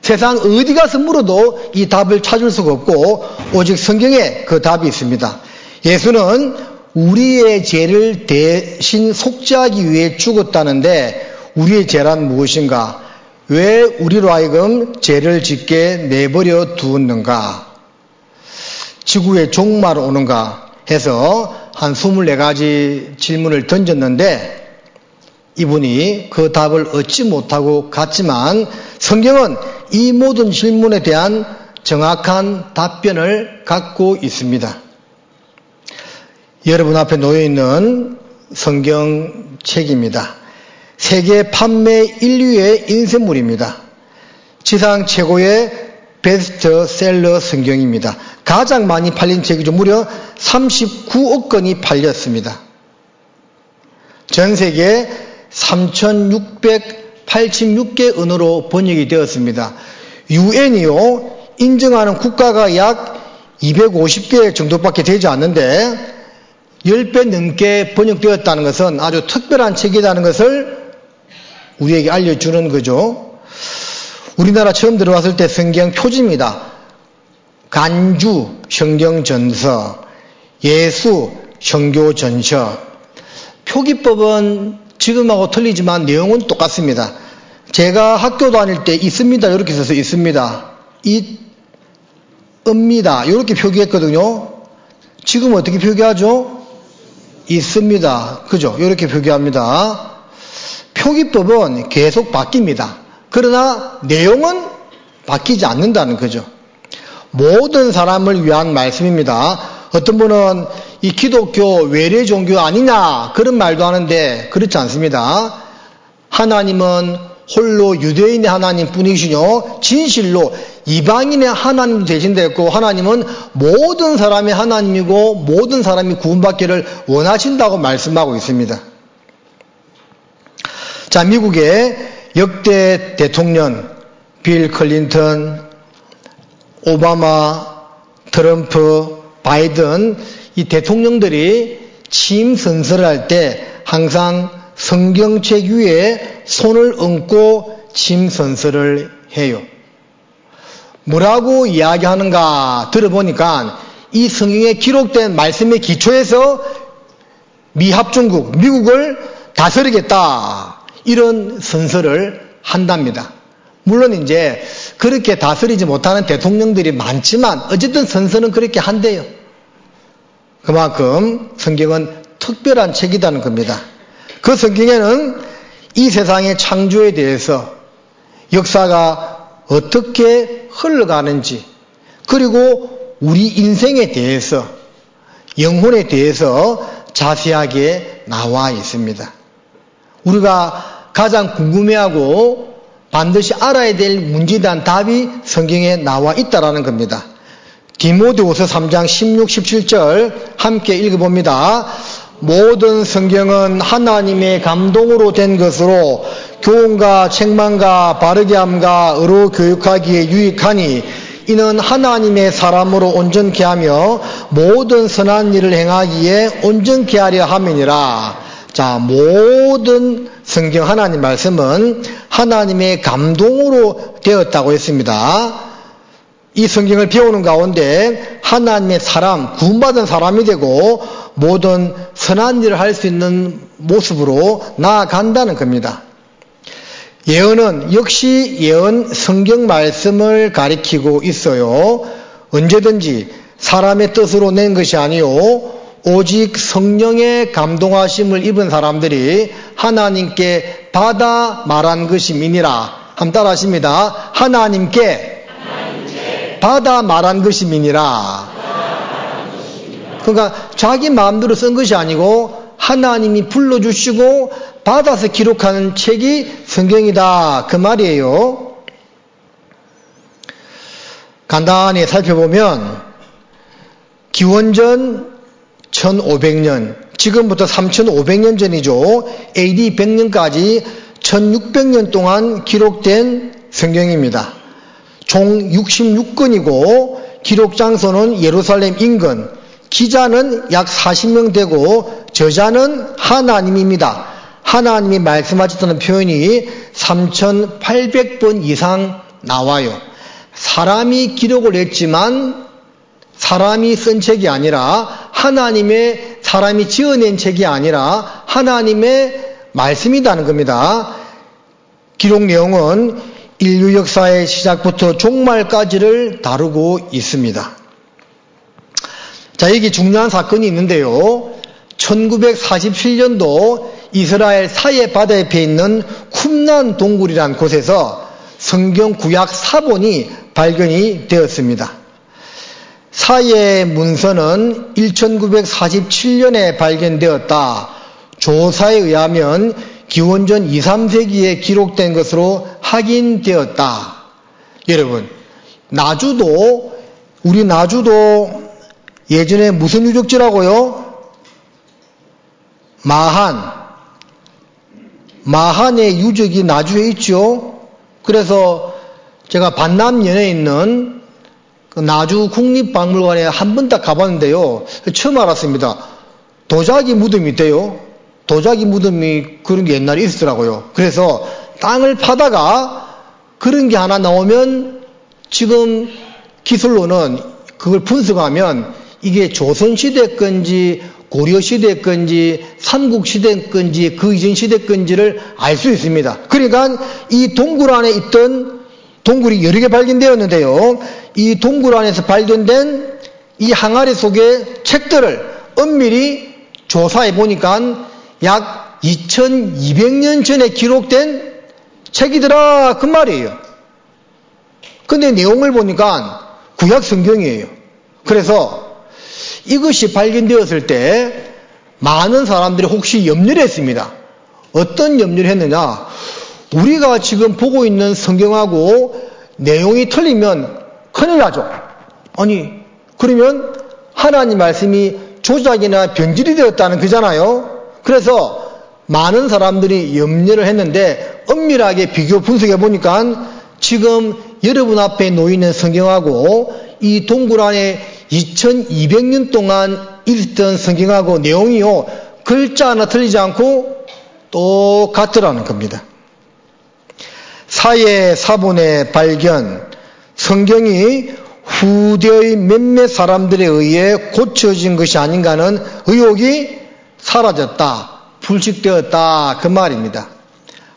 세상 어디 가서 물어도 이 답을 찾을 수가 없고 오직 성경에 그 답이 있습니다. 예수는 우리의 죄를 대신 속죄하기 위해 죽었다는데 우리의 죄란 무엇인가? 왜 우리로 하여금 죄를 짓게 내버려 두었는가? 지구의 종말 오는가? 해서 한 24가지 질문을 던졌는데 이분이 그 답을 얻지 못하고 갔지만 성경은 이 모든 질문에 대한 정확한 답변을 갖고 있습니다. 여러분 앞에 놓여있는 성경책입니다. 세계 판매 1위의 인쇄물입니다. 지상 최고의 베스트셀러 성경입니다. 가장 많이 팔린 책이죠. 무려 39억 권이 팔렸습니다. 전 세계 3,686개 언어로 번역이 되었습니다. UN이요 인정하는 국가가 약 250개 정도밖에 되지 않는데 10배 넘게 번역되었다는 것은 아주 특별한 책이라는 것을 우리에게 알려주는 거죠. 우리나라 처음 들어왔을 때 성경 표지입니다. 간주 성경전서, 예수 성교전서. 표기법은 지금하고 틀리지만 내용은 똑같습니다. 제가 학교 다닐 때 있습니다 이렇게 써서 있습니다. 있습니다 이렇게 표기했거든요. 지금 어떻게 표기하죠? 있습니다. 그죠? 이렇게 표기합니다. 표기법은 계속 바뀝니다. 그러나 내용은 바뀌지 않는다는 거죠. 모든 사람을 위한 말씀입니다. 어떤 분은 이 기독교 외래 종교 아니냐 그런 말도 하는데 그렇지 않습니다. 하나님은 홀로 유대인의 하나님 뿐이시뇨 진실로 이방인의 하나님도 되신다고 하나님은 모든 사람의 하나님이고 모든 사람이 구원받기를 원하신다고 말씀하고 있습니다. 자, 미국의 역대 대통령 빌 클린턴, 오바마, 트럼프, 바이든 이 대통령들이 취임 선서를 할 때 항상 성경책 위에 손을 얹고 취임 선서를 해요. 뭐라고 이야기하는가 들어보니까 이 성경에 기록된 말씀의 기초에서 미합중국, 미국을 다스리겠다 이런 선서를 한답니다. 물론 이제 그렇게 다스리지 못하는 대통령들이 많지만 어쨌든 선서는 그렇게 한대요. 그만큼 성경은 특별한 책이라는 겁니다. 그 성경에는 이 세상의 창조에 대해서 역사가 어떻게 흘러가는지 그리고 우리 인생에 대해서 영혼에 대해서 자세하게 나와 있습니다. 우리가 가장 궁금해하고 반드시 알아야 될 문제에 대한 답이 성경에 나와 있다라는 겁니다. 디모데후서 3장 16, 17절 함께 읽어봅니다. 모든 성경은 하나님의 감동으로 된 것으로 교훈과 책망과 바르게 함과 의로 교육하기에 유익하니 이는 하나님의 사람으로 온전케 하며 모든 선한 일을 행하기에 온전케 하려 함이니라. 자, 모든 성경 하나님 말씀은 하나님의 감동으로 되었다고 했습니다. 이 성경을 배우는 가운데 하나님의 사람, 구원받은 사람이 되고 모든 선한 일을 할 수 있는 모습으로 나아간다는 겁니다. 예언은 역시 예언 성경 말씀을 가리키고 있어요. 언제든지 사람의 뜻으로 낸 것이 아니요 오직 성령의 감동하심을 입은 사람들이 하나님께 받아 말한 것임이니라. 한번 따라 하십니다. 하나님께 받아 말한 것임이니라. 그러니까 자기 마음대로 쓴 것이 아니고 하나님이 불러주시고 받아서 기록하는 책이 성경이다 그 말이에요. 간단히 살펴보면 기원전 1500년, 지금부터 3500년 전이죠. AD 100년까지 1600년 동안 기록된 성경입니다. 총 66권이고 기록 장소는 예루살렘 인근, 기자는 약 40명 되고 저자는 하나님입니다. 하나님이 말씀하셨다는 표현이 3800번 이상 나와요. 사람이 기록을 했지만 사람이 쓴 책이 아니라 하나님의 사람이 지어낸 책이 아니라 하나님의 말씀이라는 겁니다. 기록 내용은 인류 역사의 시작부터 종말까지를 다루고 있습니다. 자, 여기 중요한 사건이 있는데요. 1947년도 이스라엘 사해 바다 옆에 있는 쿰난 동굴이라는 곳에서 성경 구약 사본이 발견이 되었습니다. 사해 문서는 1947년에 발견되었다. 조사에 의하면 기원전 2, 3세기에 기록된 것으로 확인되었다. 여러분, 우리 나주도 예전에 무슨 유적지라고요? 마한의 유적이 나주에 있죠. 그래서 제가 반남면에 있는 그 나주 국립박물관에 한 번 딱 가봤는데요. 처음 알았습니다. 도자기 무덤이 있대요. 도자기 무덤이 그런 게 옛날에 있었더라고요. 그래서 땅을 파다가 그런 게 하나 나오면 지금 기술로는 그걸 분석하면 이게 조선시대 건지 고려시대 건지 삼국시대 건지 그 이전 시대 건지를 알 수 있습니다. 그러니까 이 동굴 안에 있던 동굴이 여러 개 발견되었는데요. 이 동굴 안에서 발견된 이 항아리 속의 책들을 엄밀히 조사해 보니까 약 2200년 전에 기록된 책이더라 그 말이에요. 근데 내용을 보니까 구약 성경이에요. 그래서 이것이 발견되었을 때 많은 사람들이 혹시 염려를 했습니다. 어떤 염려를 했느냐? 우리가 지금 보고 있는 성경하고 내용이 틀리면 큰일 나죠. 아니, 그러면 하나님 말씀이 조작이나 변질이 되었다는 거잖아요. 그래서 많은 사람들이 염려를 했는데 엄밀하게 비교 분석해 보니까 지금 여러분 앞에 놓이는 성경하고 이 동굴 안에 2200년 동안 있었던 성경하고 내용이요, 글자 하나 틀리지 않고 똑같더라는 겁니다. 사예 사본의 발견, 성경이 후대의 몇몇 사람들에 의해 고쳐진 것이 아닌가는 의혹이 사라졌다, 불식되었다 그 말입니다.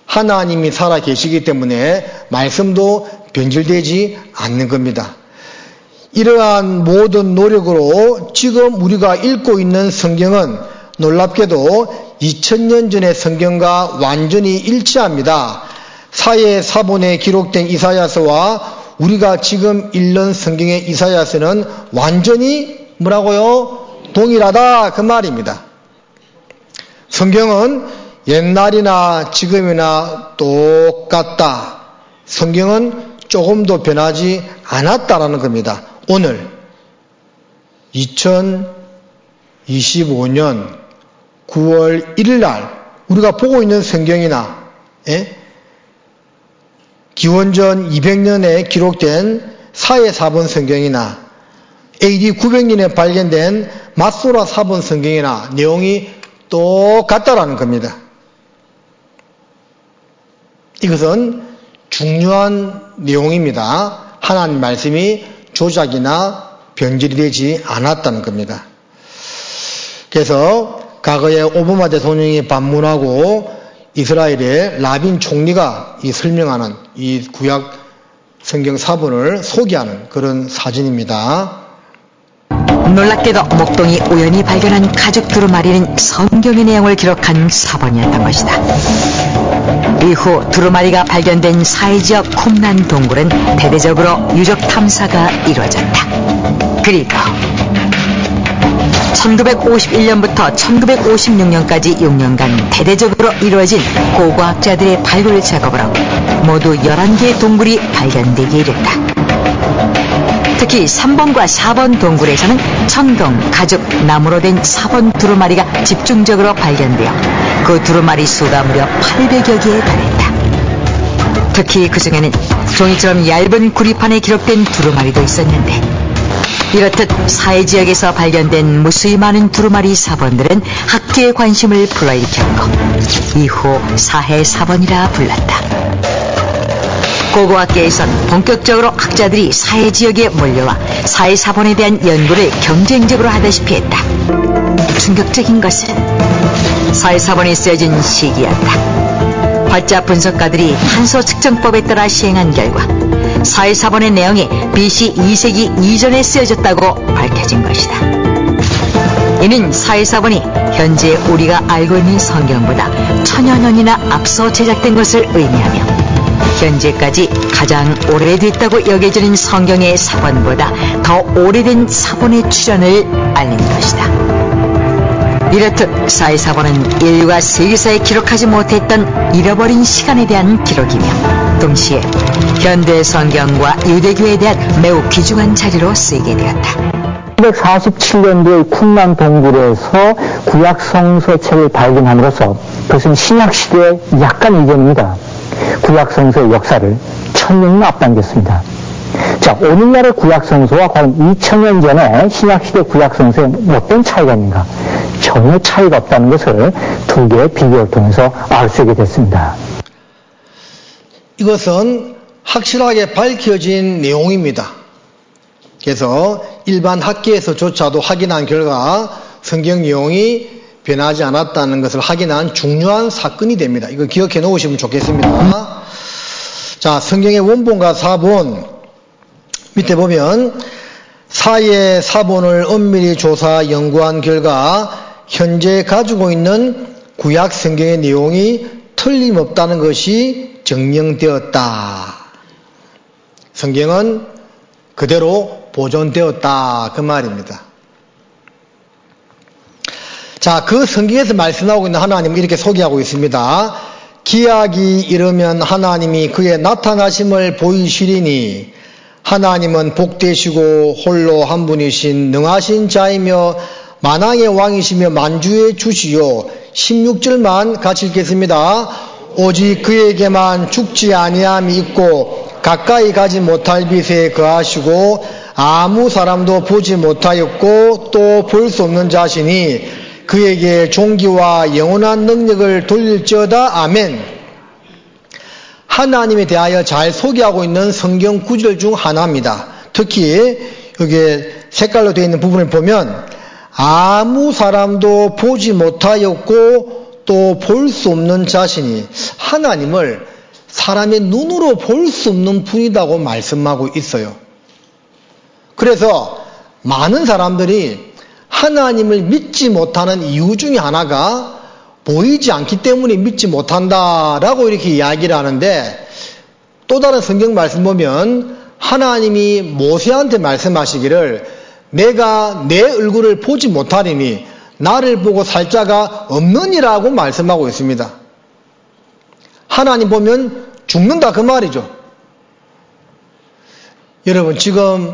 하나님이 살아 계시기 때문에 말씀도 변질되지 않는 겁니다. 이러한 모든 노력으로 지금 우리가 읽고 있는 성경은 놀랍게도 2000년 전의 성경과 완전히 일치합니다. 사예 사본에 기록된 이사야서와 우리가 지금 읽는 성경의 이사야서는 완전히 뭐라고요? 동일하다 그 말입니다. 성경은 옛날이나 지금이나 똑같다. 성경은 조금도 변하지 않았다라는 겁니다. 오늘 2025년 9월 1일 날 우리가 보고 있는 성경이나 기원전 200년에 기록된 사예 사본 성경이나 AD 900년에 발견된 마소라 사본 성경이나 내용이 똑같다라는 겁니다. 이것은 중요한 내용입니다. 하나님 말씀이 조작이나 변질이 되지 않았다는 겁니다. 그래서 과거에 오바마 대통령이 방문하고 이스라엘의 라빈 총리가 이 설명하는 이 구약 성경 사본을 소개하는 그런 사진입니다. 놀랍게도 목동이 우연히 발견한 가죽 두루마리는 성경의 내용을 기록한 사본이었던 것이다. 이후 두루마리가 발견된 사회지역 쿰란 동굴은 대대적으로 유적 탐사가 이루어졌다. 그리고 1951년부터 1956년까지 6년간 대대적으로 이루어진 고고학자들의 발굴 작업으로 모두 11개의 동굴이 발견되게 이른다. 특히 3번과 4번 동굴에서는 청동, 가죽, 나무로 된 4번 두루마리가 집중적으로 발견되어 그 두루마리 수가 무려 800여 개에 달했다. 특히 그 중에는 종이처럼 얇은 구리판에 기록된 두루마리도 있었는데, 이렇듯 사회 지역에서 발견된 무수히 많은 두루마리 사본들은 학계의 관심을 불러일으켰고 이후 사해 사본이라 불렀다. 고고학계에선 본격적으로 학자들이 사회 지역에 몰려와 사회 사본에 대한 연구를 경쟁적으로 하다시피 했다. 충격적인 것은 사회 사본이 쓰여진 시기였다. 활자 분석가들이 탄소 측정법에 따라 시행한 결과 사회 사본의 내용이 BC 2세기 이전에 쓰여졌다고 밝혀진 것이다. 이는 사회 사본이 현재 우리가 알고 있는 성경보다 1000여 년이나 앞서 제작된 것을 의미하며 현재까지 가장 오래됐다고 여겨지는 성경의 사본보다 더 오래된 사본의 출현을 알린 것이다. 이렇듯 사회 사본은 인류가 세계사에 기록하지 못했던 잃어버린 시간에 대한 기록이며 동시에 현대 성경과 유대교에 대한 매우 귀중한 자료로 쓰이게 되었다. 1947년도에 쿰란 동굴에서 구약 성서책을 발견함으로써 그것은 신약 시대의 약간 이전입니다. 구약 성서의 역사를 1000년이나 앞당겼습니다. 자, 오늘날의 구약 성서와 과연 2000년 전에 신약 시대 구약 성서에 어떤 차이가 있는가? 전혀 차이가 없다는 것을 두 개의 비교를 통해서 알 수 있게 됐습니다. 이것은 확실하게 밝혀진 내용입니다. 그래서 일반 학계에서조차도 확인한 결과 성경 내용이 변하지 않았다는 것을 확인한 중요한 사건이 됩니다. 이거 기억해 놓으시면 좋겠습니다. 자, 성경의 원본과 사본 밑에 보면 사예 사본을 엄밀히 조사 연구한 결과 현재 가지고 있는 구약 성경의 내용이 틀림없다는 것이 증명되었다. 성경은 그대로 보존되었다. 그 말입니다. 자, 그 성경에서 말씀하고 있는 하나님을 이렇게 소개하고 있습니다. 기약이 이르면 하나님이 그의 나타나심을 보이시리니 하나님은 복되시고 홀로 한 분이신 능하신 자이며 만왕의 왕이시며 만주의 주시요. 16절만 같이 읽겠습니다. 오직 그에게만 죽지 아니함이 있고 가까이 가지 못할 빛에 거하시고 아무 사람도 보지 못하였고 또 볼 수 없는 자신이 그에게 존귀와 영원한 능력을 돌릴지어다. 아멘. 하나님에 대하여 잘 소개하고 있는 성경 구절 중 하나입니다. 특히 여기 색깔로 되어 있는 부분을 보면 아무 사람도 보지 못하였고 또 볼 수 없는 자신이, 하나님을 사람의 눈으로 볼 수 없는 분이라고 말씀하고 있어요. 그래서 많은 사람들이 하나님을 믿지 못하는 이유 중에 하나가 보이지 않기 때문에 믿지 못한다라고 이렇게 이야기를 하는데, 또 다른 성경 말씀 보면 하나님이 모세한테 말씀하시기를 내가 내 얼굴을 보지 못하리니 나를 보고 살 자가 없느니라고 말씀하고 있습니다. 하나님 보면 죽는다 그 말이죠. 여러분, 지금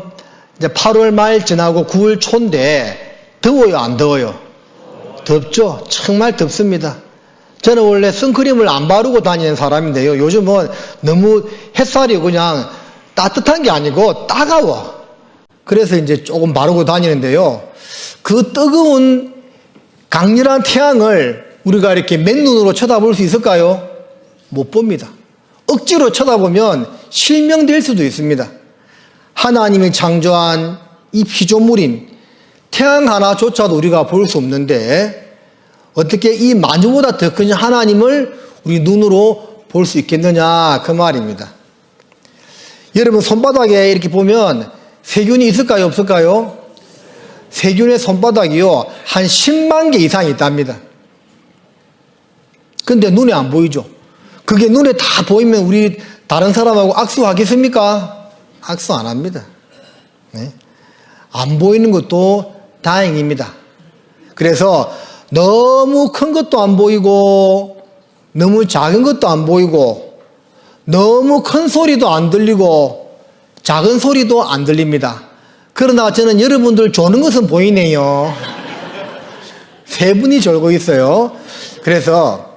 이제 8월 말 지나고 9월 초인데 더워요, 안 더워요? 덥죠? 정말 덥습니다. 저는 원래 선크림을 안 바르고 다니는 사람인데요. 요즘은 너무 햇살이 그냥 따뜻한 게 아니고 따가워. 그래서 이제 조금 바르고 다니는데요. 그 뜨거운 강렬한 태양을 우리가 이렇게 맨눈으로 쳐다볼 수 있을까요? 못 봅니다. 억지로 쳐다보면 실명될 수도 있습니다. 하나님이 창조한 이 피조물인 태양 하나조차도 우리가 볼 수 없는데 어떻게 이 만주보다 더 큰 하나님을 우리 눈으로 볼 수 있겠느냐 그 말입니다. 여러분, 손바닥에 이렇게 보면 세균이 있을까요, 없을까요? 세균의 손바닥이요, 한 10만 개 이상이 있답니다. 근데 눈에 안 보이죠. 그게 눈에 다 보이면 우리 다른 사람하고 악수하겠습니까? 악수 안 합니다. 네? 안 보이는 것도 다행입니다. 그래서 너무 큰 것도 안 보이고 너무 작은 것도 안 보이고 너무 큰 소리도 안 들리고 작은 소리도 안 들립니다. 그러나 저는 여러분들 조는 것은 보이네요. 세 분이 졸고 있어요. 그래서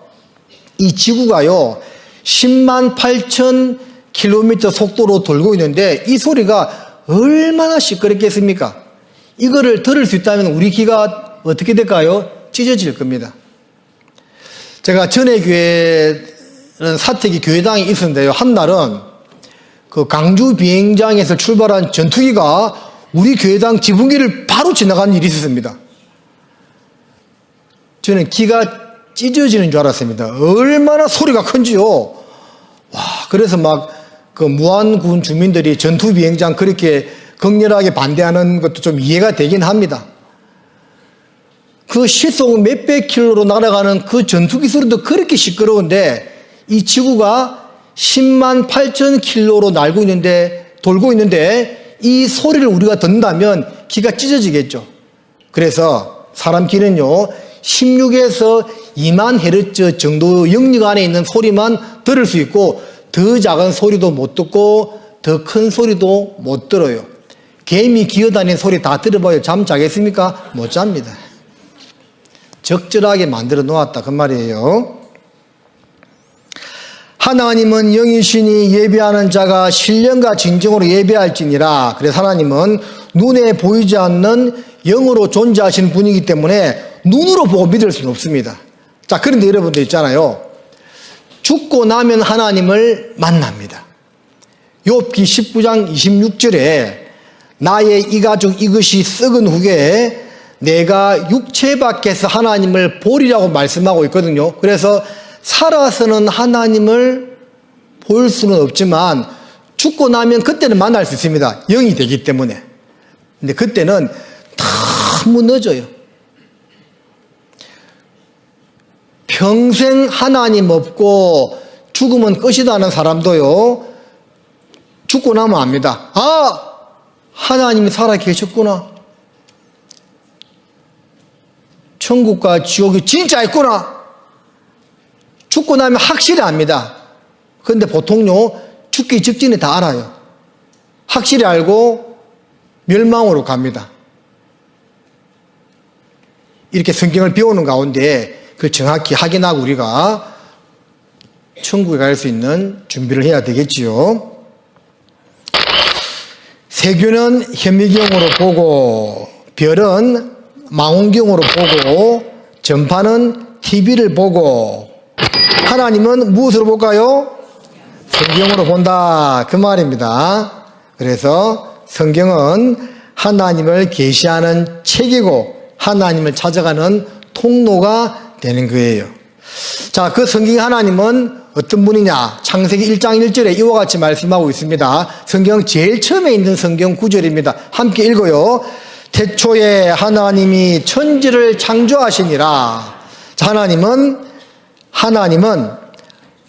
이 지구가요 10만 8천 킬로미터 속도로 돌고 있는데 이 소리가 얼마나 시끄럽겠습니까? 이거를 들을 수 있다면 우리 귀가 어떻게 될까요? 찢어질 겁니다. 제가 전에 교회는 사택이 교회당이 있었는데요. 한날은 그 강주 비행장에서 출발한 전투기가 우리 교회당 지붕길을 바로 지나가는 일이 있었습니다. 저는 귀가 찢어지는 줄 알았습니다. 얼마나 소리가 큰지요. 와, 그래서 막 그 무안군 주민들이 전투 비행장 그렇게 격렬하게 반대하는 것도 좀 이해가 되긴 합니다. 그 시속 몇백 킬로로 날아가는 그 전투기 소리도 그렇게 시끄러운데 이 지구가 10만 8천 킬로로 돌고 있는데 이 소리를 우리가 듣는다면 귀가 찢어지겠죠. 그래서 사람 귀는요 16에서 2만 헤르츠 정도 영역 안에 있는 소리만 들을 수 있고 더 작은 소리도 못 듣고 더 큰 소리도 못 들어요. 개미 기어다니는 소리 다 들어봐요. 잠 자겠습니까? 못 잡니다. 적절하게 만들어 놓았다 그 말이에요. 하나님은 영이시니 예배하는 자가 신령과 진정으로 예배할지니라. 그래서 하나님은 눈에 보이지 않는 영으로 존재하시는 분이기 때문에 눈으로 보고 믿을 수는 없습니다. 자, 그런데 여러분들 있잖아요. 죽고 나면 하나님을 만납니다. 욥기 19장 26절에 나의 이 가죽 이것이 썩은 후에 내가 육체 밖에서 하나님을 보리라고 말씀하고 있거든요. 그래서 살아서는 하나님을 볼 수는 없지만 죽고 나면 그때는 만날 수 있습니다. 영이 되기 때문에. 근데 그때는 너무 늦어요. 평생 하나님 없고 죽으면 끝이다 하는 사람도요, 죽고 나면 압니다. 아! 하나님이 살아 계셨구나. 천국과 지옥이 진짜 있구나. 죽고 나면 확실히 압니다. 그런데 보통요, 죽기 직전에 다 알아요. 확실히 알고 멸망으로 갑니다. 이렇게 성경을 배우는 가운데 그걸 정확히 확인하고 우리가 천국에 갈 수 있는 준비를 해야 되겠지요. 세균은 현미경으로 보고, 별은 망원경으로 보고, 전파는 TV를 보고, 하나님은 무엇으로 볼까요? 성경으로 본다, 그 말입니다. 그래서 성경은 하나님을 계시하는 책이고 하나님을 찾아가는 통로가 되는 거예요. 자, 그 성경의 하나님은 어떤 분이냐? 창세기 1장 1절에 이와 같이 말씀하고 있습니다. 성경 제일 처음에 있는 성경 구절입니다. 함께 읽어요. 태초에 하나님이 천지를 창조하시니라. 자, 하나님은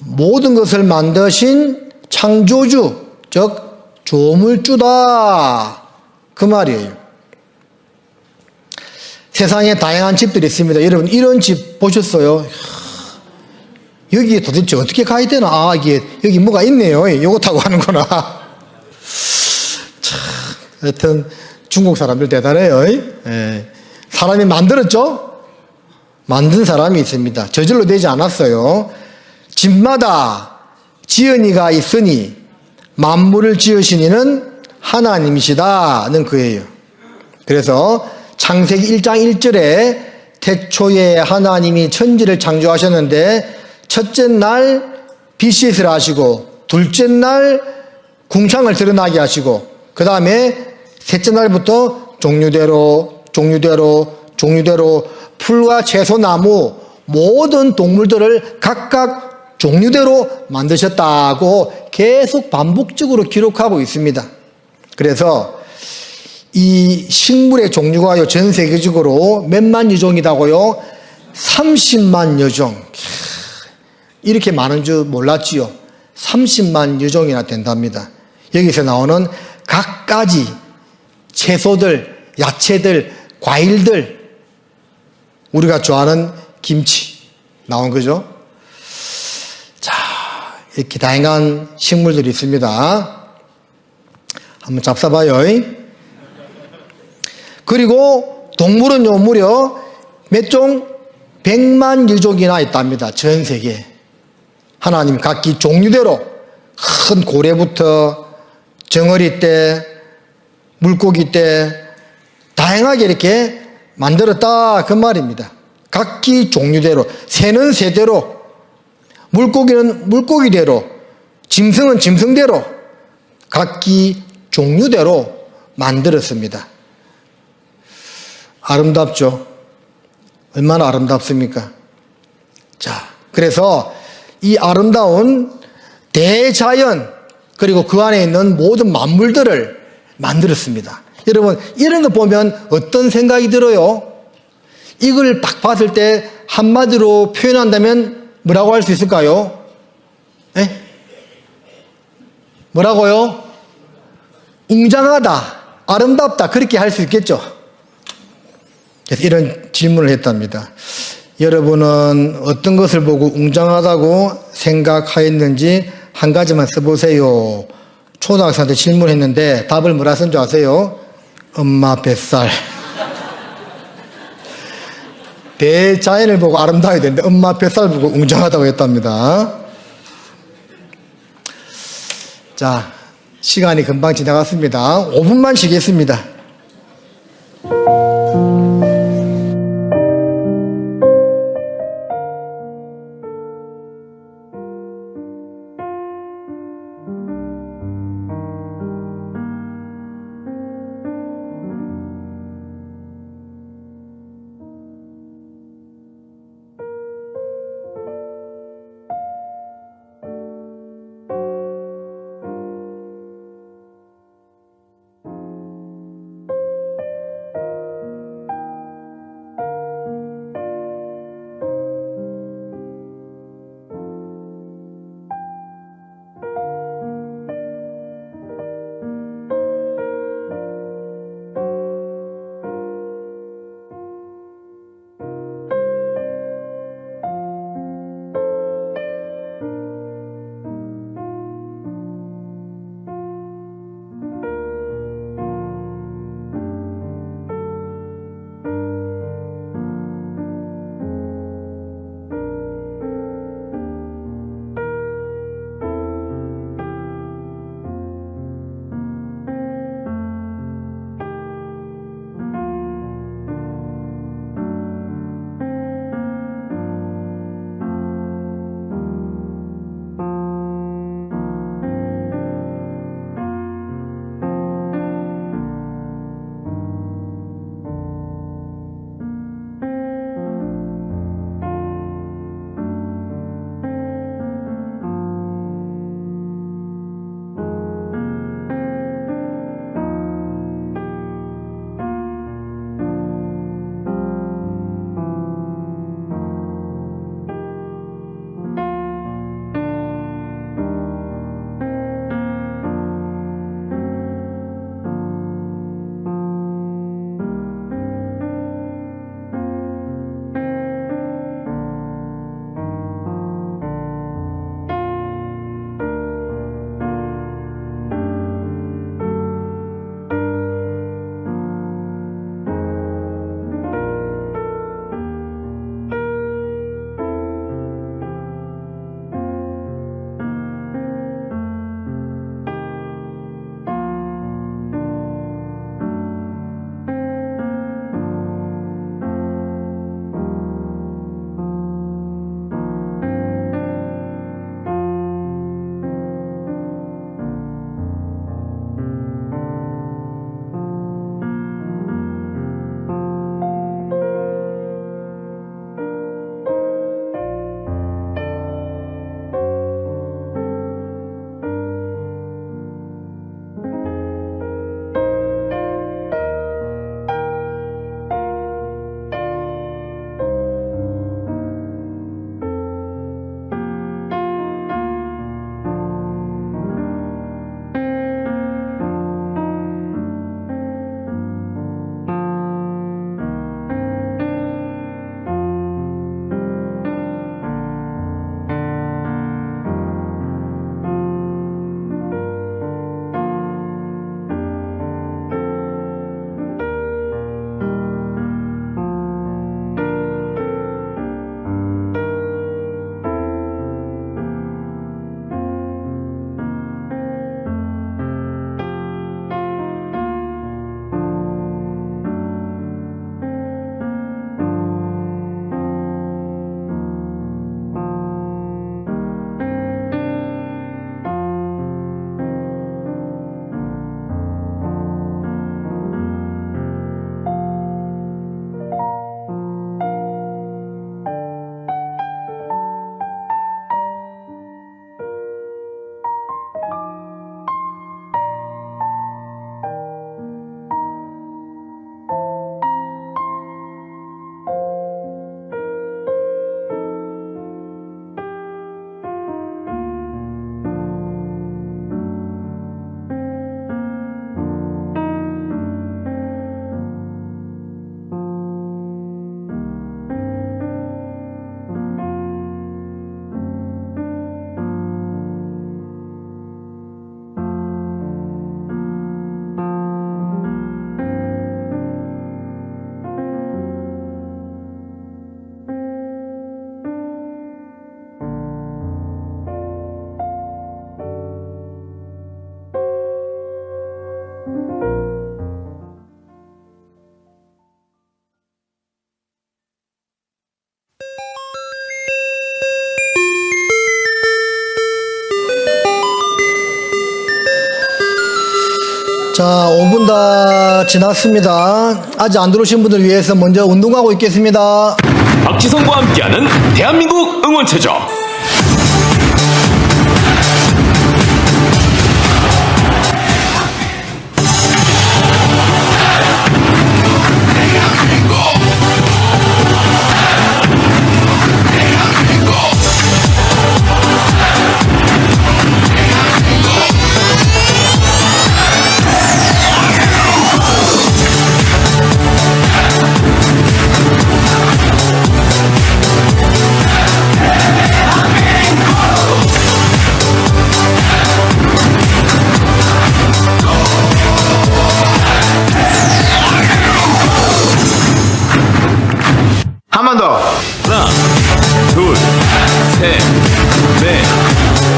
모든 것을 만드신 창조주, 즉 조물주다, 그 말이에요. 세상에 다양한 집들이 있습니다. 여러분, 이런 집 보셨어요? 여기에 도대체 어떻게 가야 되나? 아, 여기 뭐가 있네요. 요거 타고 하는구나. 참, 하여튼 중국 사람들 대단해요. 예. 사람이 만들었죠? 만든 사람이 있습니다. 저절로 되지 않았어요. 집마다 지은이가 있으니 만물을 지으시니는 하나님이시다는 거예요. 그래서 창세기 1장 1절에 태초에 하나님이 천지를 창조하셨는데 첫째 날 빛이 하시고 둘째 날 궁창을 드러나게 하시고 그 다음에 셋째 날부터 종류대로 풀과 채소, 나무 모든 동물들을 각각 종류대로 만드셨다고 계속 반복적으로 기록하고 있습니다. 그래서 이 식물의 종류가요, 전 세계적으로 몇만 유종이라고요? 30만 유종. 이렇게 많은 줄 몰랐지요. 30만 유종이나 된답니다. 여기서 나오는 각가지 채소들, 야채들, 과일들, 우리가 좋아하는 김치 나온 거죠. 자, 이렇게 다양한 식물들이 있습니다. 한번 잡숴봐요. 그리고 동물은요, 무려 몇 종? 100만 유종이나 있답니다. 전 세계에. 하나님 각기 종류대로 큰 고래부터 정어리 떼, 물고기 떼 다양하게 이렇게 만들었다, 그 말입니다. 각기 종류대로, 새는 새대로, 물고기는 물고기대로, 짐승은 짐승대로 각기 종류대로 만들었습니다. 아름답죠? 얼마나 아름답습니까? 자, 그래서 이 아름다운 대자연, 그리고 그 안에 있는 모든 만물들을 만들었습니다. 여러분, 이런 거 보면 어떤 생각이 들어요? 이걸 딱 봤을 때 한마디로 표현한다면 뭐라고 할 수 있을까요? 에? 뭐라고요? 웅장하다, 아름답다, 그렇게 할 수 있겠죠. 그래서 이런 질문을 했답니다. 여러분은 어떤 것을 보고 웅장하다고 생각하였는지 한 가지만 써보세요. 초등학생한테 질문했는데 답을 뭐라 쓴 줄 아세요? 엄마 뱃살. 대자연을 보고 아름다워야 되는데 엄마 뱃살 보고 웅장하다고 했답니다. 자, 시간이 금방 지나갔습니다. 5분만 쉬겠습니다. 자, 5분 다 지났습니다. 아직 안 들어오신 분들 위해서 먼저 운동하고 있겠습니다. 박지성과 함께하는 대한민국 응원체조. 한 번 더. 하나, 둘, 셋, 넷,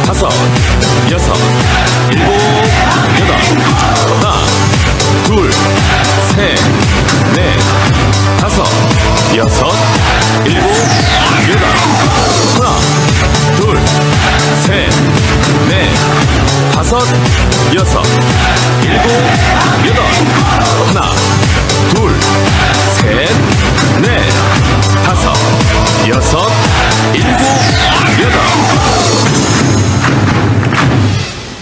다섯, 여섯, 일곱, 여덟. 하나, 둘, 셋, 넷, 다섯, 여섯, 일곱, 여덟. 하나, 둘, 셋, 넷, 다섯, 여섯, 일곱, 여덟. 하나, 둘, 셋, 넷, 다섯, 여섯, 일곱, 여덟.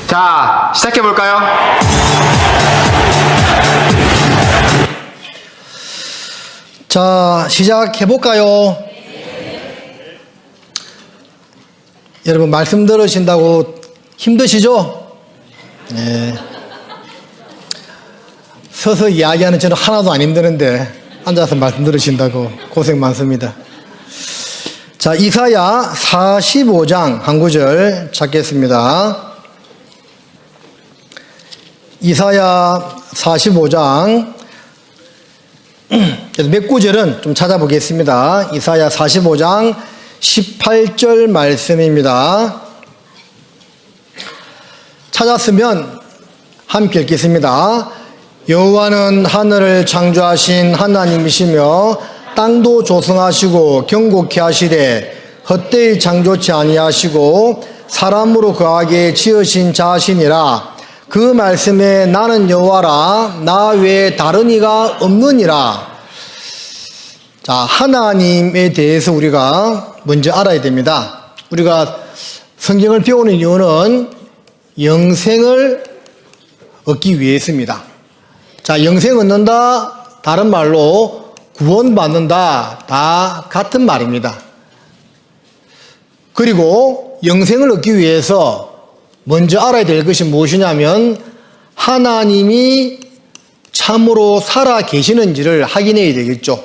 자, 시작해볼까요? 자, 시작해볼까요? 여러분, 말씀 들으신다고 힘드시죠? 네. 서서 이야기하는 저는 하나도 안 힘드는데, 앉아서 말씀 들으신다고 고생 많습니다. 자, 이사야 45장 한 구절 찾겠습니다. 이사야 45장 몇 구절은 좀 찾아보겠습니다. 이사야 45장 18절 말씀입니다. 찾았으면 함께 읽겠습니다. 여호와는 하늘을 창조하신 하나님이시며 땅도 조성하시고 경고케 하시되 헛되이 창조치 아니하시고 사람으로 거하게 지으신 자시니라. 그 말씀에 나는 여호와라 나 외에 다른 이가 없느니라. 자, 하나님에 대해서 우리가 먼저 알아야 됩니다. 우리가 성경을 배우는 이유는 영생을 얻기 위해서입니다. 자, 영생 얻는다, 다른 말로 구원받는다, 다 같은 말입니다. 그리고 영생을 얻기 위해서 먼저 알아야 될 것이 무엇이냐면 하나님이 참으로 살아 계시는지를 확인해야 되겠죠.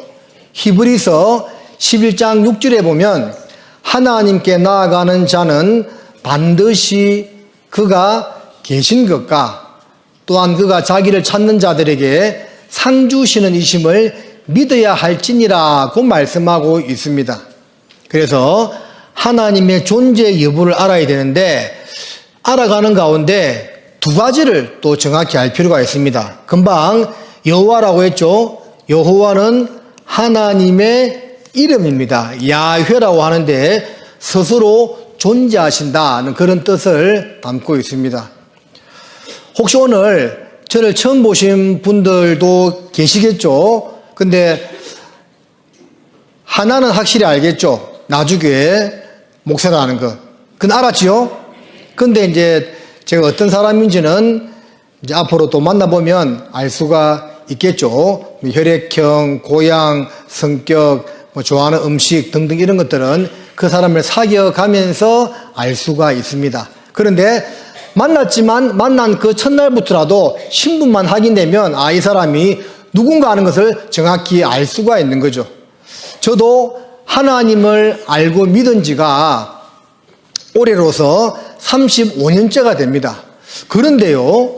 히브리서 11장 6절에 보면 하나님께 나아가는 자는 반드시 그가 계신 것과 또한 그가 자기를 찾는 자들에게 상 주시는 이심을 믿어야 할지니라고 말씀하고 있습니다. 그래서 하나님의 존재 여부를 알아야 되는데 알아가는 가운데 두 가지를 또 정확히 알 필요가 있습니다. 금방 여호와라고 했죠. 여호와는 하나님의 이름입니다. 야훼라고 하는데 스스로 존재하신다는 그런 뜻을 담고 있습니다. 혹시 오늘 저를 처음 보신 분들도 계시겠죠? 근데 하나는 확실히 알겠죠? 나주교회 목사라는 거. 그건 알았지요? 근데 이제 제가 어떤 사람인지는 이제 앞으로 또 만나보면 알 수가 있겠죠. 혈액형, 고향, 성격, 좋아하는 음식 등등 이런 것들은 그 사람을 사귀어가면서 알 수가 있습니다. 그런데 만났지만 만난 그 첫날부터라도 신분만 확인되면 아, 이 사람이 누군가 하는 것을 정확히 알 수가 있는 거죠. 저도 하나님을 알고 믿은 지가 올해로서 35년째가 됩니다. 그런데요,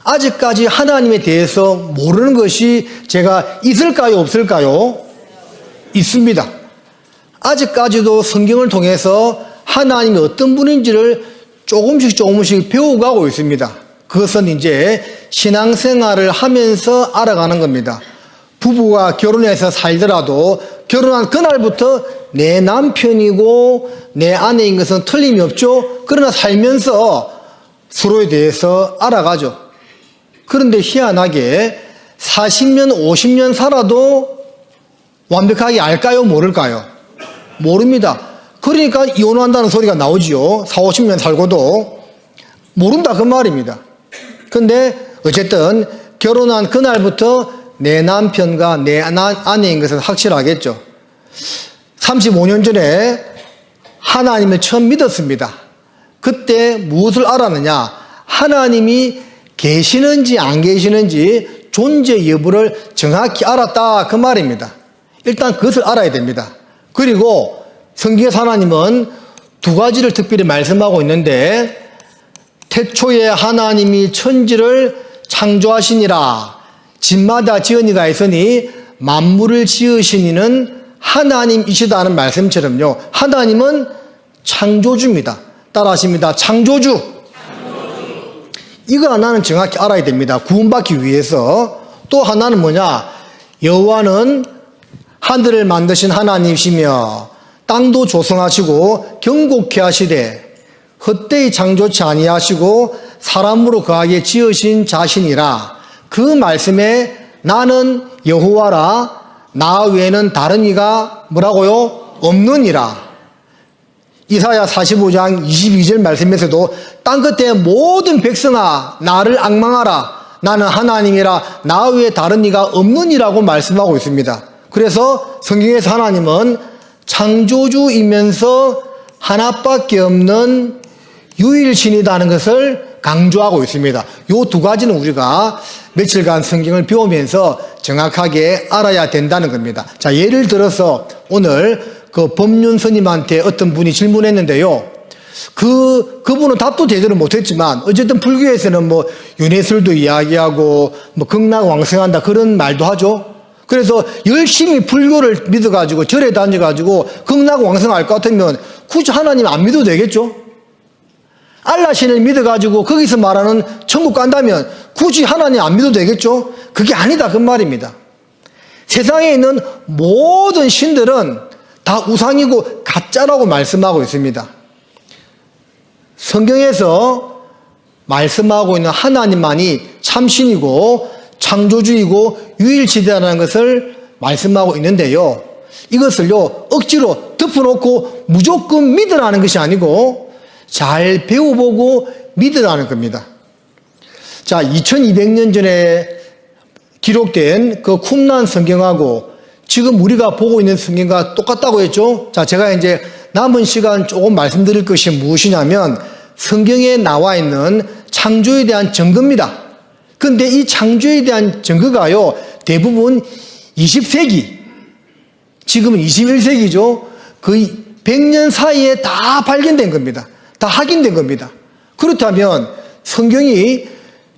아직까지 하나님에 대해서 모르는 것이 제가 있을까요, 없을까요? 있습니다. 아직까지도 성경을 통해서 하나님이 어떤 분인지를 조금씩 배워가고 있습니다. 그것은 이제 신앙생활을 하면서 알아가는 겁니다. 부부가 결혼해서 살더라도 결혼한 그날부터 내 남편이고 내 아내인 것은 틀림이 없죠. 그러나 살면서 서로에 대해서 알아가죠. 그런데 희한하게 40년, 50년 살아도 완벽하게 알까요? 모를까요? 모릅니다. 그러니까 이혼한다는 소리가 나오지요. 40, 50년 살고도 모른다 그 말입니다. 근데 어쨌든 결혼한 그날부터 내 남편과 내 아내인 것은 확실하겠죠. 35년 전에 하나님을 처음 믿었습니다. 그때 무엇을 알았느냐? 하나님이 계시는지 안 계시는지 존재 여부를 정확히 알았다 그 말입니다. 일단 그것을 알아야 됩니다. 그리고 성경에서 하나님은 두 가지를 특별히 말씀하고 있는데, 태초에 하나님이 천지를 창조하시니라. 집마다 지은이가 있으니 만물을 지으시니는 하나님이시다는 말씀처럼요, 하나님은 창조주입니다. 따라하십니다. 창조주. 이거 하나는 정확히 알아야 됩니다. 구원받기 위해서. 또 하나는 뭐냐? 여호와는 하늘을 만드신 하나님이시며 땅도 조성하시고 경곡케 하시되 헛되이 창조치 아니하시고 사람으로 거하게 지으신 자신이라. 그 말씀에 나는 여호와라, 나 외에는 다른 이가 뭐라고요? 없느니라. 이사야 45장 22절 말씀에서도 땅끝의 모든 백성아 나를 앙망하라, 나는 하나님이라, 나 외에 다른 이가 없느니라고 말씀하고 있습니다. 그래서 성경에서 하나님은 창조주이면서 하나밖에 없는 유일신이라는 것을 강조하고 있습니다. 이 두 가지는 우리가 며칠간 성경을 배우면서 정확하게 알아야 된다는 겁니다. 자, 예를 들어서 오늘 그 법륜 스님한테 어떤 분이 질문했는데요. 그분은 답도 제대로 못했지만 어쨌든 불교에서는 뭐 윤회술도 이야기하고 뭐 극락왕생한다 그런 말도 하죠. 그래서 열심히 불교를 믿어가지고 절에 다녀가지고 극락왕생할 것 같으면 굳이 하나님 안 믿어도 되겠죠? 알라신을 믿어가지고 거기서 말하는 천국 간다면 굳이 하나님 안 믿어도 되겠죠? 그게 아니다 그 말입니다. 세상에 있는 모든 신들은 다 우상이고 가짜라고 말씀하고 있습니다. 성경에서 말씀하고 있는 하나님만이 참신이고 창조주이고 유일지대라는 것을 말씀하고 있는데요. 이것을요 억지로 덮어놓고 무조건 믿으라는 것이 아니고 잘 배워보고 믿으라는 겁니다. 자, 2200년 전에 기록된 그 쿰란 성경하고 지금 우리가 보고 있는 성경과 똑같다고 했죠. 자, 제가 이제 남은 시간 조금 말씀드릴 것이 무엇이냐면 성경에 나와 있는 창조에 대한 증거입니다. 근데 이 창조에 대한 증거가요 대부분 20세기, 지금은 21세기죠. 거의 100년 사이에 다 발견된 겁니다. 다 확인된 겁니다. 그렇다면 성경이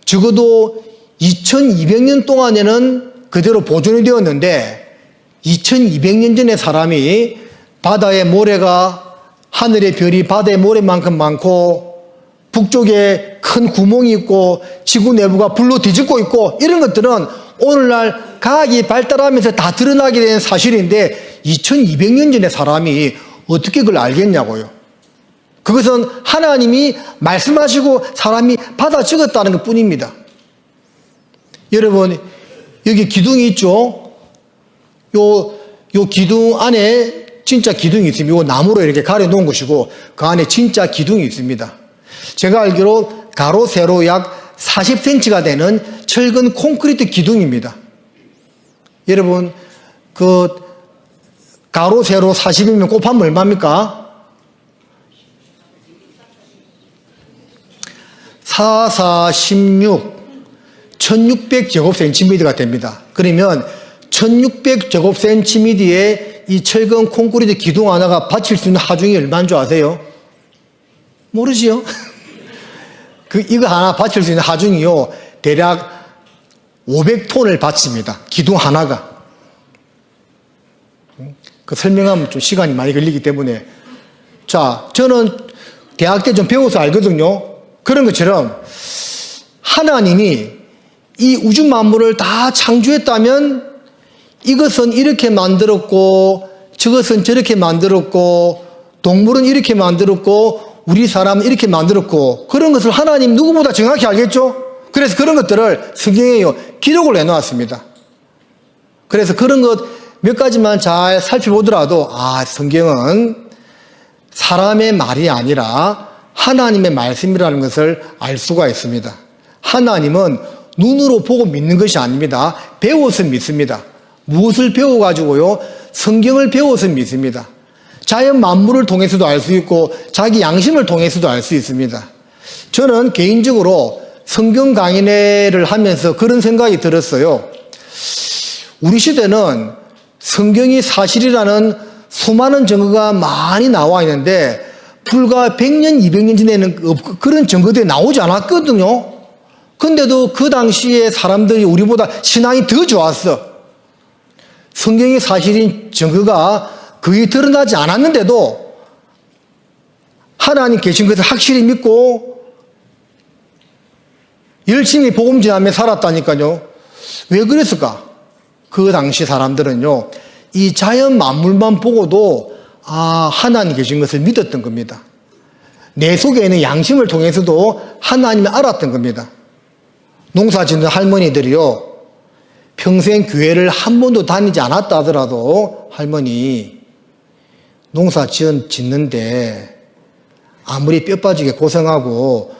적어도 2200년 동안에는 그대로 보존이 되었는데 2200년 전에 사람이 바다의 모래가 하늘의 별이 바다의 모래만큼 많고 북쪽에 큰 구멍이 있고 지구 내부가 불로 뒤집고 있고 이런 것들은 오늘날 과학이 발달하면서 다 드러나게 된 사실인데 2200년 전에 사람이 어떻게 그걸 알겠냐고요. 그것은 하나님이 말씀하시고 사람이 받아 적었다는 것 뿐입니다. 여러분, 여기 기둥이 있죠? 요 기둥 안에 진짜 기둥이 있습니다. 요 나무로 이렇게 가려 놓은 것이고 그 안에 진짜 기둥이 있습니다. 제가 알기로 가로 세로 약 40cm가 되는 철근 콘크리트 기둥입니다. 여러분, 그 가로 세로 40이면 곱하면 얼마입니까? 4, 4, 16, 1600제곱센티미터가 됩니다. 그러면 1600제곱센티미터의 이 철근 콘크리트 기둥 하나가 받칠 수 있는 하중이 얼마인 줄 아세요? 모르지요? 이거 하나 받칠 수 있는 하중이요, 대략 500톤을 받칩니다. 기둥 하나가. 그 설명하면 좀 시간이 많이 걸리기 때문에. 자, 저는 대학 때 좀 배워서 알거든요. 그런 것처럼 하나님이 이 우주 만물을 다 창조했다면 이것은 이렇게 만들었고 저것은 저렇게 만들었고 동물은 이렇게 만들었고 우리 사람은 이렇게 만들었고 그런 것을 하나님 누구보다 정확히 알겠죠? 그래서 그런 것들을 성경에 기록을 해놓았습니다. 그래서 그런 것 몇 가지만 잘 살펴보더라도 성경은 사람의 말이 아니라 하나님의 말씀이라는 것을 알 수가 있습니다. 하나님은 눈으로 보고 믿는 것이 아닙니다. 배워서 믿습니다. 무엇을 배워가지고요? 성경을 배워서 믿습니다. 자연 만물을 통해서도 알 수 있고 자기 양심을 통해서도 알 수 있습니다. 저는 개인적으로 성경 강의를 하면서 그런 생각이 들었어요. 우리 시대는 성경이 사실이라는 수많은 증거가 많이 나와 있는데 불과 100년, 200년 전에는 그런 증거들이 나오지 않았거든요. 근데도 그 당시에 사람들이 우리보다 신앙이 더 좋았어. 성경이 사실인 증거가 거의 드러나지 않았는데도 하나님 계신 것을 확실히 믿고 열심히 복음 전하며 살았다니까요. 왜 그랬을까? 그 당시 사람들은요, 이 자연 만물만 보고도 하나님 계신 것을 믿었던 겁니다. 내 속에 있는 양심을 통해서도 하나님을 알았던 겁니다. 농사 짓는 할머니들이요, 평생 교회를 한 번도 다니지 않았다 하더라도 할머니 농사 짓는데 아무리 뼈 빠지게 고생하고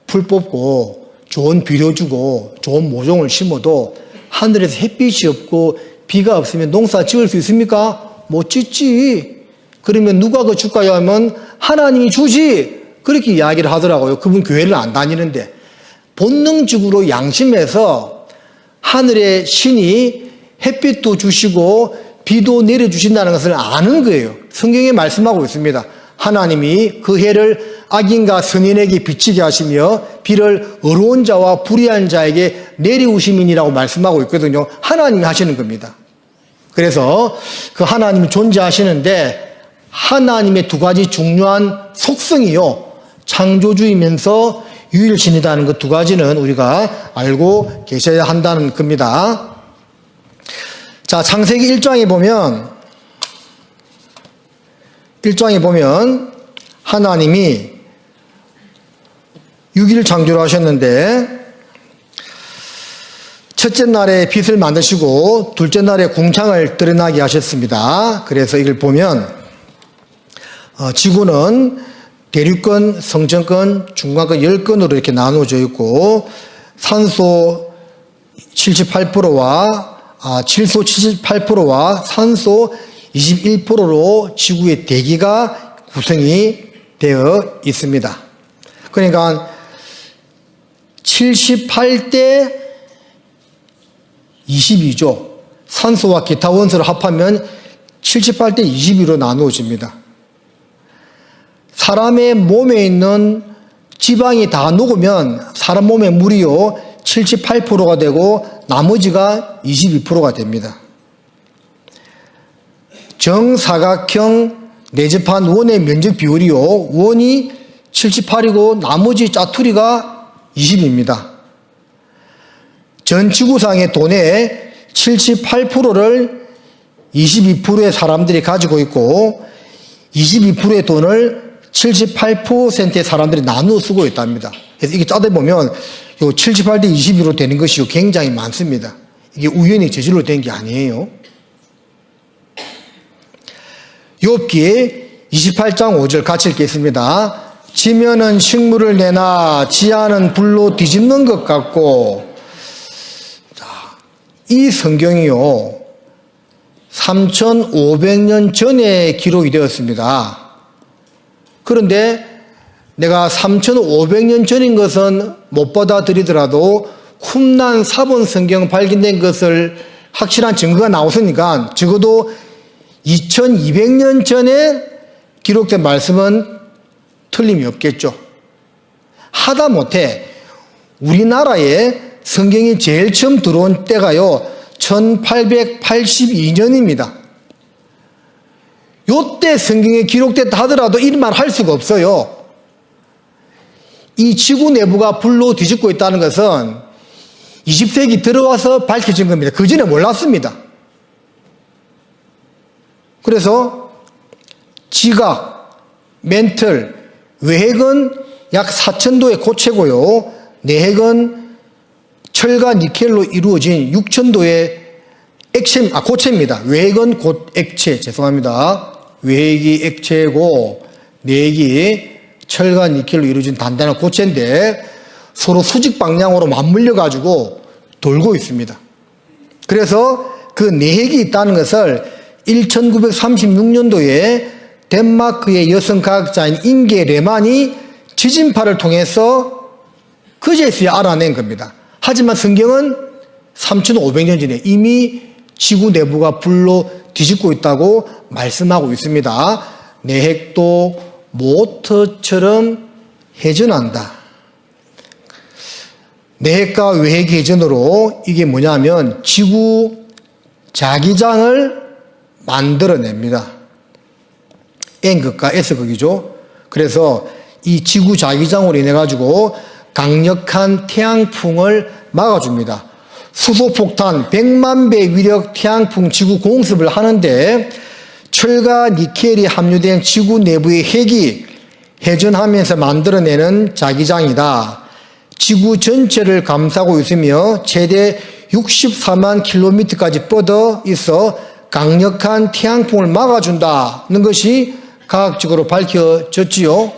풀 뽑고 좋은 비료 주고 좋은 모종을 심어도 하늘에서 햇빛이 없고 비가 없으면 농사 지을 수 있습니까? 못 짓지. 그러면 누가 그 줄까요? 하면 하나님이 주지. 그렇게 이야기를 하더라고요. 그분 교회를 안 다니는데. 본능적으로 양심에서 하늘의 신이 햇빛도 주시고 비도 내려주신다는 것을 아는 거예요. 성경에 말씀하고 있습니다. 하나님이 그 해를 악인과 선인에게 비치게 하시며 비를 의로운 자와 불의한 자에게 내리우심이니라고 말씀하고 있거든요. 하나님이 하시는 겁니다. 그래서 그 하나님이 존재하시는데 하나님의 두 가지 중요한 속성이요, 창조주이면서 유일신이라는 그 두 가지는 우리가 알고 계셔야 한다는 겁니다. 자, 창세기 1장에 보면 하나님이 6일 창조를 하셨는데 첫째 날에 빛을 만드시고 둘째 날에 궁창을 드러나게 하셨습니다. 그래서 이걸 보면 지구는 대륙권, 성층권, 중간권 10권으로 이렇게 나누어져 있고 산소 78%와 질소 78%와 산소 21%로 지구의 대기가 구성이 되어 있습니다. 그러니까 78대 22죠. 산소와 기타 원소를 합하면 78대 22로 나누어집니다. 사람의 몸에 있는 지방이 다 녹으면 사람 몸의 물이요 78%가 되고 나머지가 22%가 됩니다. 정사각형 내접한 원의 면적 비율이요, 원이 78이고 나머지 짜투리가 20입니다. 전 지구상의 돈의 78%를 22%의 사람들이 가지고 있고 22%의 돈을 78%의 사람들이 나누어 쓰고 있답니다. 그래서 이게 짜대보면 78대 22로 되는 것이 굉장히 많습니다. 이게 우연히 저절로 된 게 아니에요. 욥기 28장 5절 같이 읽겠습니다. 지면은 식물을 내나 지하는 불로 뒤집는 것 같고, 이 성경이요 3500년 전에 기록이 되었습니다. 그런데 내가 3500년 전인 것은 못 받아들이더라도 쿰란 사본 성경 발견된 것을 확실한 증거가 나왔으니까 적어도 2200년 전에 기록된 말씀은 틀림이 없겠죠. 하다못해 우리나라에 성경이 제일 처음 들어온 때가요 1882년입니다. 요때 성경에 기록됐다 하더라도 이런 말 할 수가 없어요. 이 지구 내부가 불로 뒤집고 있다는 것은 20세기 들어와서 밝혀진 겁니다. 그 전에 몰랐습니다. 그래서 지각, 멘틀, 외핵은 약 4000도의 고체고요. 내핵은 철과 니켈로 이루어진 6000도의 고체입니다. 외액은 곧 액체, 죄송합니다. 외액이 액체고 내액이 철과 니켈로 이루어진 단단한 고체인데 서로 수직 방향으로 맞물려 가지고 돌고 있습니다. 그래서 그 내핵이 있다는 것을 1936년도에 덴마크의 여성 과학자인 잉게 레만이 지진파를 통해서 그제서야 알아낸 겁니다. 하지만 성경은 3500년 전에 이미 지구 내부가 불로 뒤집고 있다고 말씀하고 있습니다. 내핵도 모터처럼 회전한다. 내핵과 외핵 회전으로 이게 뭐냐면 지구 자기장을 만들어냅니다. N극과 S극이죠. 그래서 이 지구 자기장으로 인해 가지고 강력한 태양풍을 막아줍니다. 수소폭탄 100만 배 위력 태양풍 지구 공습을 하는데 철과 니켈이 함유된 지구 내부의 핵이 회전하면서 만들어내는 자기장이다. 지구 전체를 감싸고 있으며 최대 64만 킬로미터까지 뻗어 있어 강력한 태양풍을 막아준다는 것이 과학적으로 밝혀졌지요.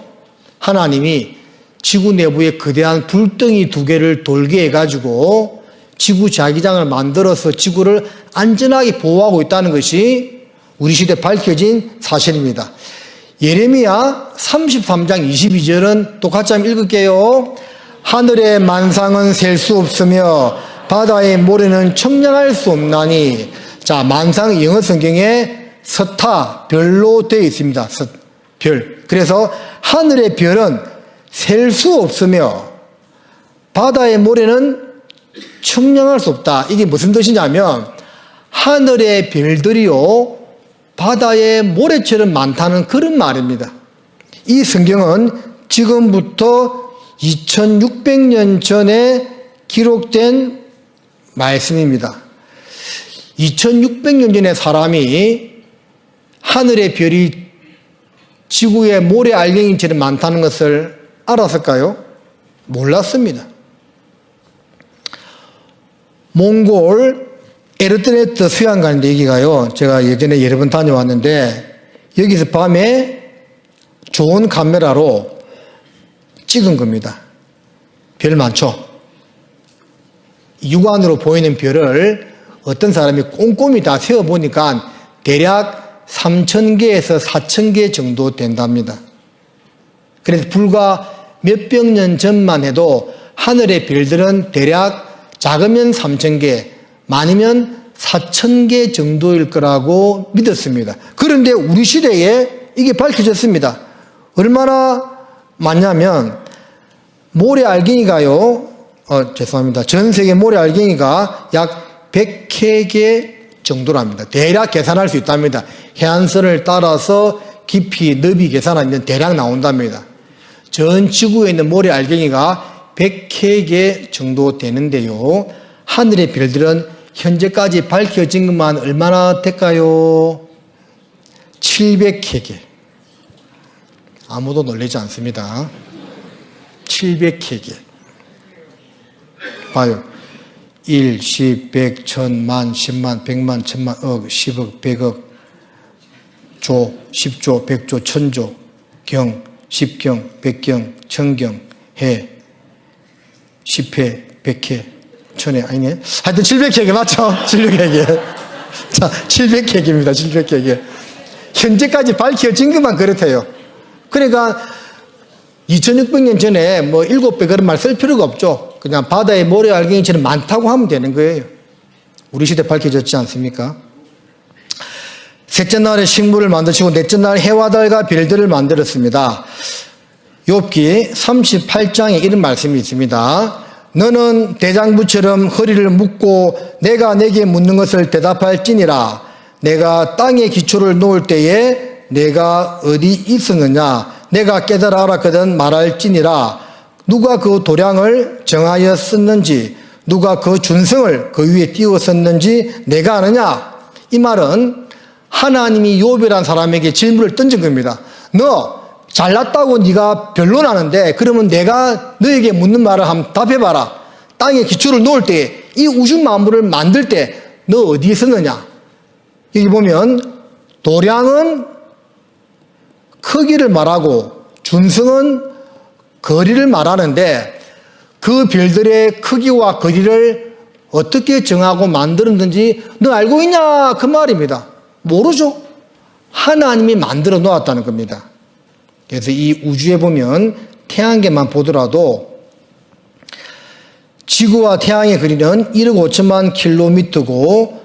하나님이 지구 내부에 거대한 불덩이 2개를 돌게 해가지고 지구 자기장을 만들어서 지구를 안전하게 보호하고 있다는 것이 우리 시대에 밝혀진 사실입니다. 예레미야 33장 22절은 똑같이 한번 읽을게요. 하늘의 만상은 셀 수 없으며 바다의 모래는 측량할 수 없나니. 자, 만상은 영어 성경에 스타, 별로 되어 있습니다. 별. 그래서 하늘의 별은 셀 수 없으며 바다의 모래는 측량할 수 없다. 이게 무슨 뜻이냐면 하늘의 별들이요 바다의 모래처럼 많다는 그런 말입니다. 이 성경은 지금부터 2600년 전에 기록된 말씀입니다. 2600년 전에 사람이 하늘의 별이 지구의 모래 알갱이처럼 많다는 것을 알았을까요? 몰랐습니다. 몽골 에르트레트 수양관 얘기가요. 제가 예전에 여러 번 다녀왔는데 여기서 밤에 좋은 카메라로 찍은 겁니다. 별 많죠. 육안으로 보이는 별을 어떤 사람이 꼼꼼히 다 세어보니까 대략 3000개에서 4000개 정도 된답니다. 그래서 불과 몇백 년 전만 해도 하늘의 별들은 대략 작으면 3000개, 많으면 4000개 정도일 거라고 믿었습니다. 그런데 우리 시대에 이게 밝혀졌습니다. 얼마나 많냐면 모래 알갱이가요. 죄송합니다. 전 세계 모래 알갱이가 약 100개 정도랍니다. 대략 계산할 수 있답니다. 해안선을 따라서 깊이, 너비 계산하면 대략 나온답니다. 전 지구에 있는 모래 알갱이가 100개 정도 되는데요. 하늘의 별들은 현재까지 밝혀진 것만 얼마나 될까요? 700개. 아무도 놀라지 않습니다. 700개. 봐요. 1, 10, 100, 1000만, 10만, 100만, 1000만, 억, 10억, 100억, 조, 10조, 100조, 1000조, 경, 10경, 100경, 1000경, 해, 10회, 100회, 1000회, 아니네. 하여튼 700개 맞죠? 700개. 자, 700개입니다. 700개. 현재까지 밝혀진 것만 그렇대요. 그러니까 2600년 전에 뭐 7배 그런 말 쓸 필요가 없죠. 그냥 바다의 모래 알갱이처럼 많다고 하면 되는 거예요. 우리 시대 밝혀졌지 않습니까? 셋째 날에 식물을 만드시고 넷째 날 해와 달과 별들을 만들었습니다. 욥기 38장에 이런 말씀이 있습니다. 너는 대장부처럼 허리를 묶고 내가 내게 묻는 것을 대답할지니라. 내가 땅에 기초를 놓을 때에 내가 어디 있었느냐. 내가 깨달아 알았거든 말할지니라. 누가 그 도량을 정하였었는지 누가 그 준성을 그 위에 띄웠었는지 내가 아느냐. 이 말은 하나님이 욥이라는 사람에게 질문을 던진 겁니다. 너 잘났다고 네가 변론하는데 그러면 내가 너에게 묻는 말을 한번 답해봐라. 땅에 기초를 놓을 때, 이 우주 만물을 만들 때 너 어디에 있었느냐? 여기 보면 도량은 크기를 말하고 준성은 거리를 말하는데 그 별들의 크기와 거리를 어떻게 정하고 만들었는지 너 알고 있냐? 그 말입니다. 모르죠. 하나님이 만들어 놓았다는 겁니다. 그래서 이 우주에 보면 태양계만 보더라도 지구와 태양의 거리는 1억 5천만 킬로미터고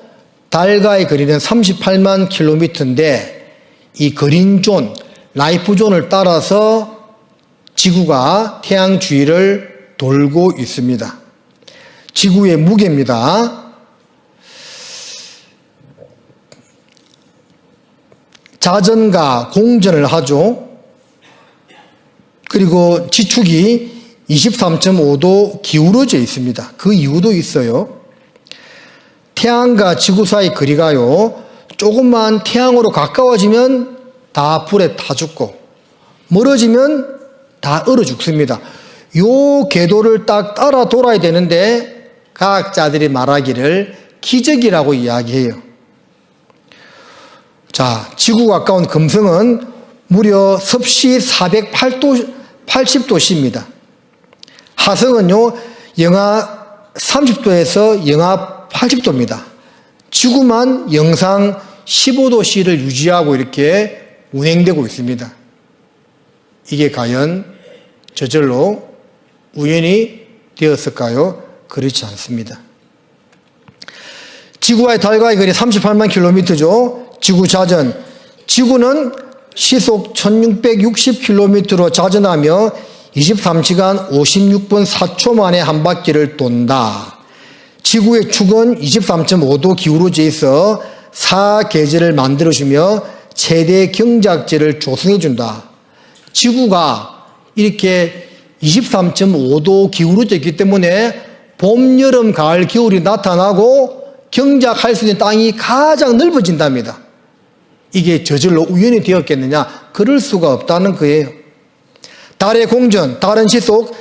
달과의 거리는 38만 킬로미터인데 이 거린존, 라이프존을 따라서 지구가 태양 주위를 돌고 있습니다. 지구의 무게입니다. 자전과 공전을 하죠. 그리고 지축이 23.5도 기울어져 있습니다. 그 이유도 있어요. 태양과 지구 사이 거리가요, 조금만 태양으로 가까워지면 다 불에 타 죽고 멀어지면 다 얼어 죽습니다. 요 궤도를 딱 따라 돌아야 되는데 과학자들이 말하기를 기적이라고 이야기해요. 자, 지구 가까운 금성은 무려 섭씨 480도씨입니다. 하성은요, 영하 30도에서 영하 80도입니다. 지구만 영상 15도씨를 유지하고 이렇게 운행되고 있습니다. 이게 과연 저절로 우연히 되었을까요? 그렇지 않습니다. 지구와의 달과의 거리 38만 킬로미터죠. 지구 자전. 지구는 시속 1660km로 자전하며 23시간 56분 4초 만에 한 바퀴를 돈다. 지구의 축은 23.5도 기울어져 있어 사계절을 만들어주며 최대 경작지를 조성해준다. 지구가 이렇게 23.5도 기울어져 있기 때문에 봄, 여름, 가을, 겨울이 나타나고 경작할 수 있는 땅이 가장 넓어진답니다. 이게 저절로 우연히 되었겠느냐? 그럴 수가 없다는 거예요. 달의 공전, 달은 시속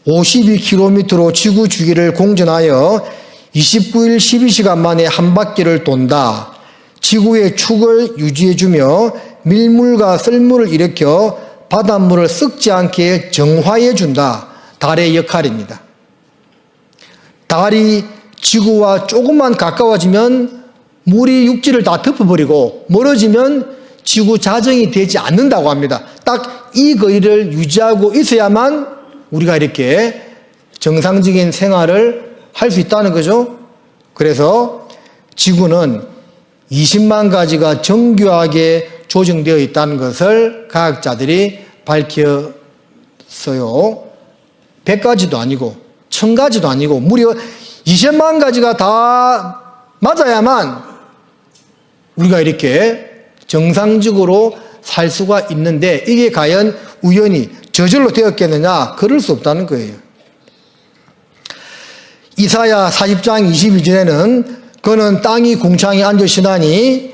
4,752km로 지구 주기를 공전하여 29일 12시간 만에 한 바퀴를 돈다. 지구의 축을 유지해주며 밀물과 썰물을 일으켜 바닷물을 썩지 않게 정화해준다. 달의 역할입니다. 달이 지구와 조금만 가까워지면 물이 육지를 다 덮어버리고 멀어지면 지구 자정이 되지 않는다고 합니다. 딱 이 거리를 유지하고 있어야만 우리가 이렇게 정상적인 생활을 할 수 있다는 거죠. 그래서 지구는 20만 가지가 정교하게 조정되어 있다는 것을 과학자들이 밝혔어요. 100가지도 아니고 1000가지도 아니고 무려 20만 가지가 다 맞아야만 우리가 이렇게 정상적으로 살 수가 있는데 이게 과연 우연히 저절로 되었겠느냐? 그럴 수 없다는 거예요. 이사야 40장 22절에는 그는 땅이 궁창에 앉으시나니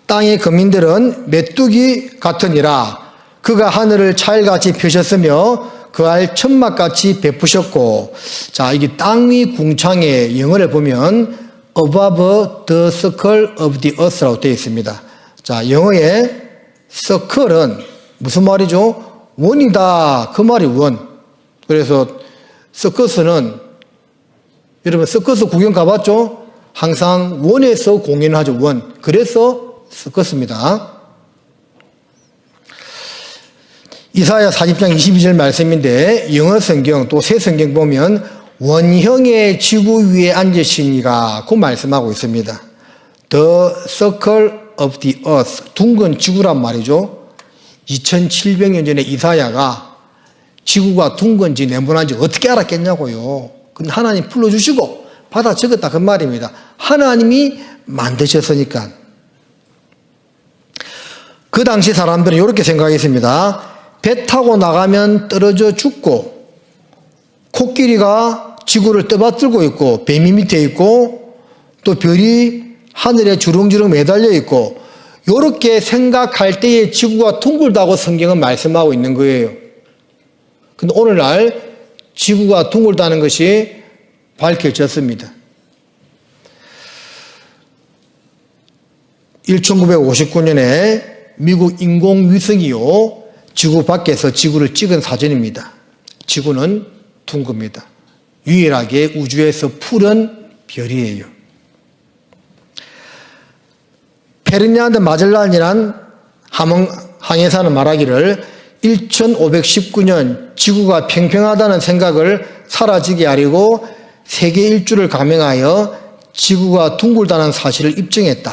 땅의 거민들은 메뚜기 같으니라. 그가 하늘을 차일같이 펴셨으며 그 알 천막같이 베푸셨고. 자, 이게 땅이 궁창의 영어를 보면 above the circle of the earth라고 되어 있습니다. 자, 영어의 circle은 무슨 말이죠? 원이다. 그 말이 원. 그래서 서커스는 여러분 서커스 구경 가봤죠? 항상 원에서 공연하죠. 원. 그래서 서커스입니다. 이사야 40장 22절 말씀인데 영어 성경 또 새 성경 보면 원형의 지구 위에 앉으시니가 그 말씀하고 있습니다. The circle of the earth. 둥근 지구란 말이죠. 2700년 전에 이사야가 지구가 둥근지 네모난지 어떻게 알았겠냐고요. 근데 하나님 불러주시고 받아 적었다 그 말입니다. 하나님이 만드셨으니까. 그 당시 사람들은 이렇게 생각했습니다. 배 타고 나가면 떨어져 죽고 코끼리가 지구를 떠받들고 있고 뱀이 밑에 있고 또 별이 하늘에 주렁주렁 매달려 있고 이렇게 생각할 때에 지구가 둥글다고 성경은 말씀하고 있는 거예요. 근데 오늘날 지구가 둥글다는 것이 밝혀졌습니다. 1959년에 미국 인공위성이요, 지구 밖에서 지구를 찍은 사진입니다. 지구는 둥급니다. 유일하게 우주에서 푸른 별이에요. 페르디난드 마젤란이란 항해사는 말하기를 1519년 지구가 평평하다는 생각을 사라지게 하려고 세계 일주를 감행하여 지구가 둥글다는 사실을 입증했다.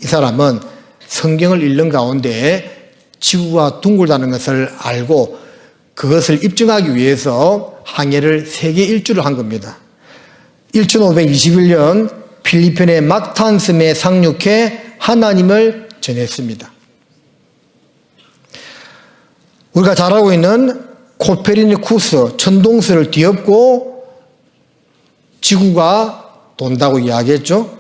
이 사람은 성경을 읽는 가운데 지구가 둥글다는 것을 알고 그것을 입증하기 위해서 항해를 세계 일주를 한 겁니다. 1521년 필리핀의 막탄섬에 상륙해 하나님을 전했습니다. 우리가 잘 알고 있는 코페르니쿠스 천동설을 뒤엎고 지구가 돈다고 이야기했죠.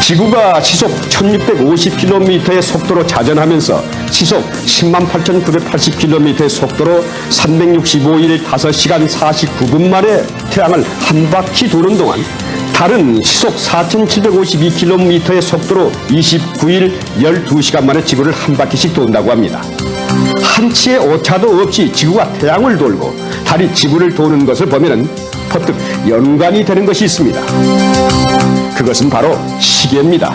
지구가 시속 1650km의 속도로 자전하면서 시속 108,980km의 속도로 365일 5시간 49분 만에 태양을 한 바퀴 도는 동안 달은 시속 4,752km의 속도로 29일 12시간 만에 지구를 한 바퀴씩 돈다고 합니다. 한치의 오차도 없이 지구가 태양을 돌고 달이 지구를 도는 것을 보면 퍼뜩 연관이 되는 것이 있습니다. 그것은 바로 시계입니다.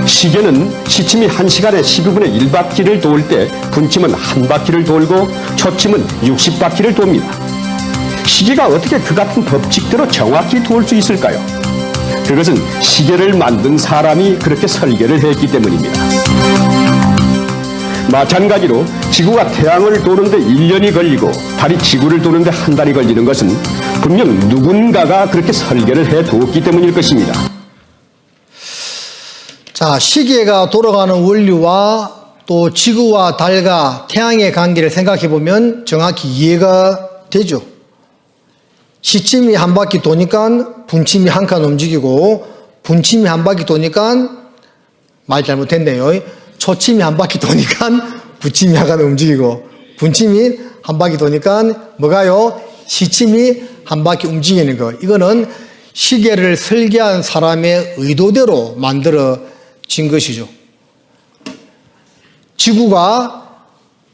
시계는 시침이 1시간에 12분의 1바퀴를 돌 때 분침은 한 바퀴를 돌고 초침은 60바퀴를 돕니다. 시계가 어떻게 그 같은 법칙대로 정확히 돌 수 있을까요? 그것은 시계를 만든 사람이 그렇게 설계를 했기 때문입니다. 마찬가지로 지구가 태양을 도는데 1년이 걸리고 달이 지구를 도는데 한 달이 걸리는 것은 분명 누군가가 그렇게 설계를 해두었기 때문일 것입니다. 자, 시계가 돌아가는 원리와 또 지구와 달과 태양의 관계를 생각해 보면 정확히 이해가 되죠. 시침이 한 바퀴 도니까 분침이 한 칸 움직이고, 분침이 한 바퀴 도니까, 말 잘못했네요. 초침이 한 바퀴 도니까 부침이 한 칸 움직이고, 분침이 한 바퀴 도니까 뭐가요? 시침이 한 바퀴 움직이는 거. 이거는 시계를 설계한 사람의 의도대로 만들어진 것이죠. 지구가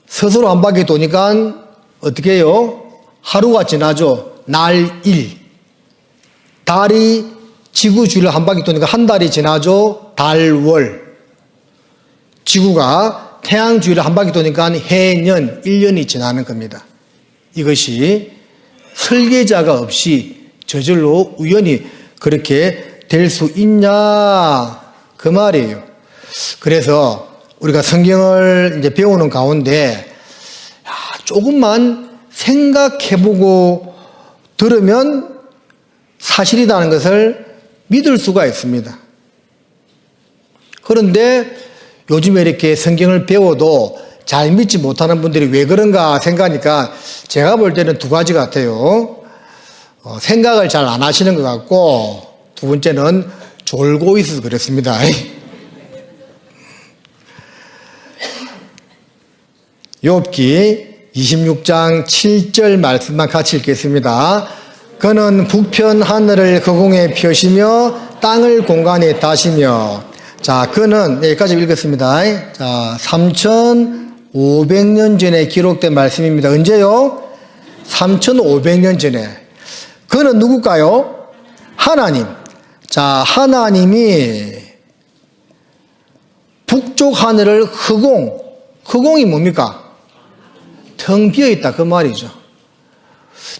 스스로 한 바퀴 도니까 어떻게 해요? 하루가 지나죠. 날 1. 달이 지구 주위를 한 바퀴 도니까 한 달이 지나죠. 달월. 지구가 태양 주위를 한 바퀴 도니까 해년, 1년이 지나는 겁니다. 이것이 설계자가 없이 저절로 우연히 그렇게 될 수 있냐, 그 말이에요. 그래서 우리가 성경을 이제 배우는 가운데 조금만 생각해보고 들으면 사실이라는 것을 믿을 수가 있습니다. 그런데 요즘에 이렇게 성경을 배워도 잘 믿지 못하는 분들이 왜 그런가 생각하니까 제가 볼 때는 두 가지 같아요. 생각을 잘 안 하시는 것 같고, 두 번째는 졸고 있어서 그렇습니다. 욥기 26장 7절 말씀만 같이 읽겠습니다. 그는 북편 하늘을 그 공에 펴시며 땅을 공간에 다시며. 자, 그는 여기까지 읽었습니다. 자, 3,500년 전에 기록된 말씀입니다. 언제요? 3,500년 전에. 그는 누굴까요? 하나님. 자, 하나님이 북쪽 하늘을 흑공이 뭡니까? 텅 비어있다, 그 말이죠.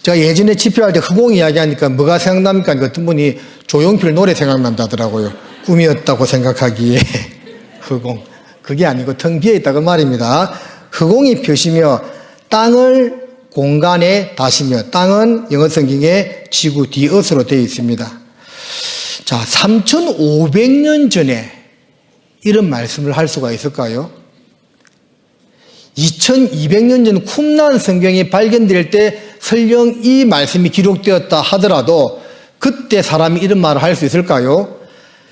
제가 예전에 집회할 때 흑공 이야기하니까 뭐가 생각납니까? 어떤 분이 조용필 노래 생각난다더라고요. 꿈이었다고 생각하기에. 흑공. 그게 아니고 텅 비어있다, 그 말입니다. 흑공이 펴시며 땅을 공간에 다시며. 땅은 영어 성경에 지구 디엇으로 되어 있습니다. 자, 3,500년 전에 이런 말씀을 할 수가 있을까요? 2200년 전 쿰란 성경이 발견될 때 설령 이 말씀이 기록되었다 하더라도 그때 사람이 이런 말을 할 수 있을까요?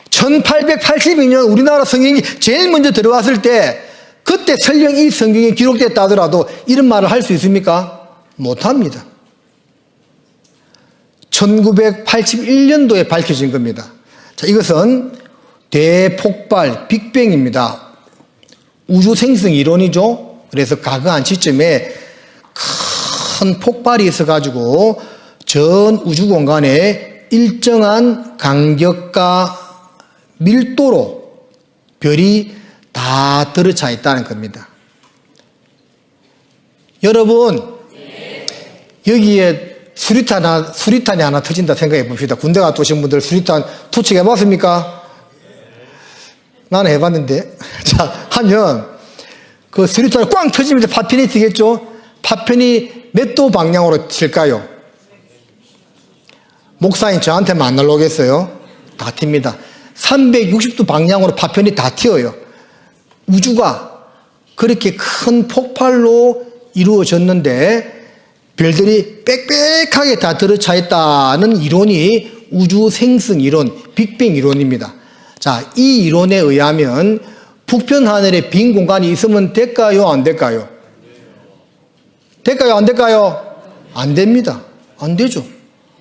1882년 우리나라 성경이 제일 먼저 들어왔을 때 그때 설령 이 성경이 기록됐다 하더라도 이런 말을 할 수 있습니까? 못합니다. 1981년도에 밝혀진 겁니다. 자, 이것은 대폭발 빅뱅입니다. 우주 생성 이론이죠. 그래서 가그한 시점에 큰 폭발이 있어가지고 전 우주 공간에 일정한 간격과 밀도로 별이 다 들어차 있다는 겁니다. 여러분, 여기에 수리탄이 하나 터진다 생각해 봅시다. 군대 갔다 오신 분들 수리탄 투척해 봤습니까? 나는 해봤는데. 자, 하면 그 수리탄이 꽝 터지면 파편이 튀겠죠? 파편이 몇 도 방향으로 튈까요? 목사님 저한테만 안 날라오겠어요? 다 튑니다. 360도 방향으로 파편이 다 튀어요. 우주가 그렇게 큰 폭발로 이루어졌는데 별들이 빽빽하게 다 들어차 있다는 이론이 우주 생성 이론, 빅뱅 이론입니다. 자, 이 이론에 의하면 북편 하늘에 빈 공간이 있으면 될까요? 안 될까요? 될까요? 안 될까요? 안 됩니다. 안 되죠.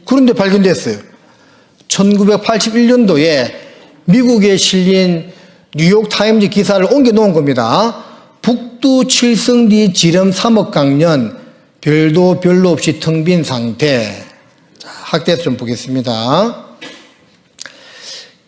그런데 발견됐어요. 1981년도에 미국에 실린 뉴욕타임즈 기사를 옮겨 놓은 겁니다. 북두 7성디 지름 3억 강년, 별도 별로 없이 텅 빈 상태. 자, 학대에서 좀 보겠습니다.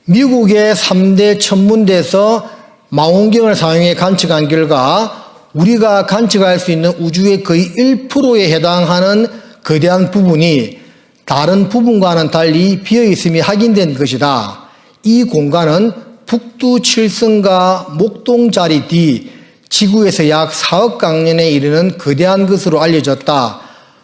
미국의 3대 천문대에서 망원경을 사용해 관측한 결과 우리가 관측할 수 있는 우주의 거의 1%에 해당하는 거대한 부분이 다른 부분과는 달리 비어있음이 확인된 것이다. 이 공간은 북두 7성과 목동자리 D, 지구에서 약 4억 강년에 이르는 거대한 것으로 알려졌다.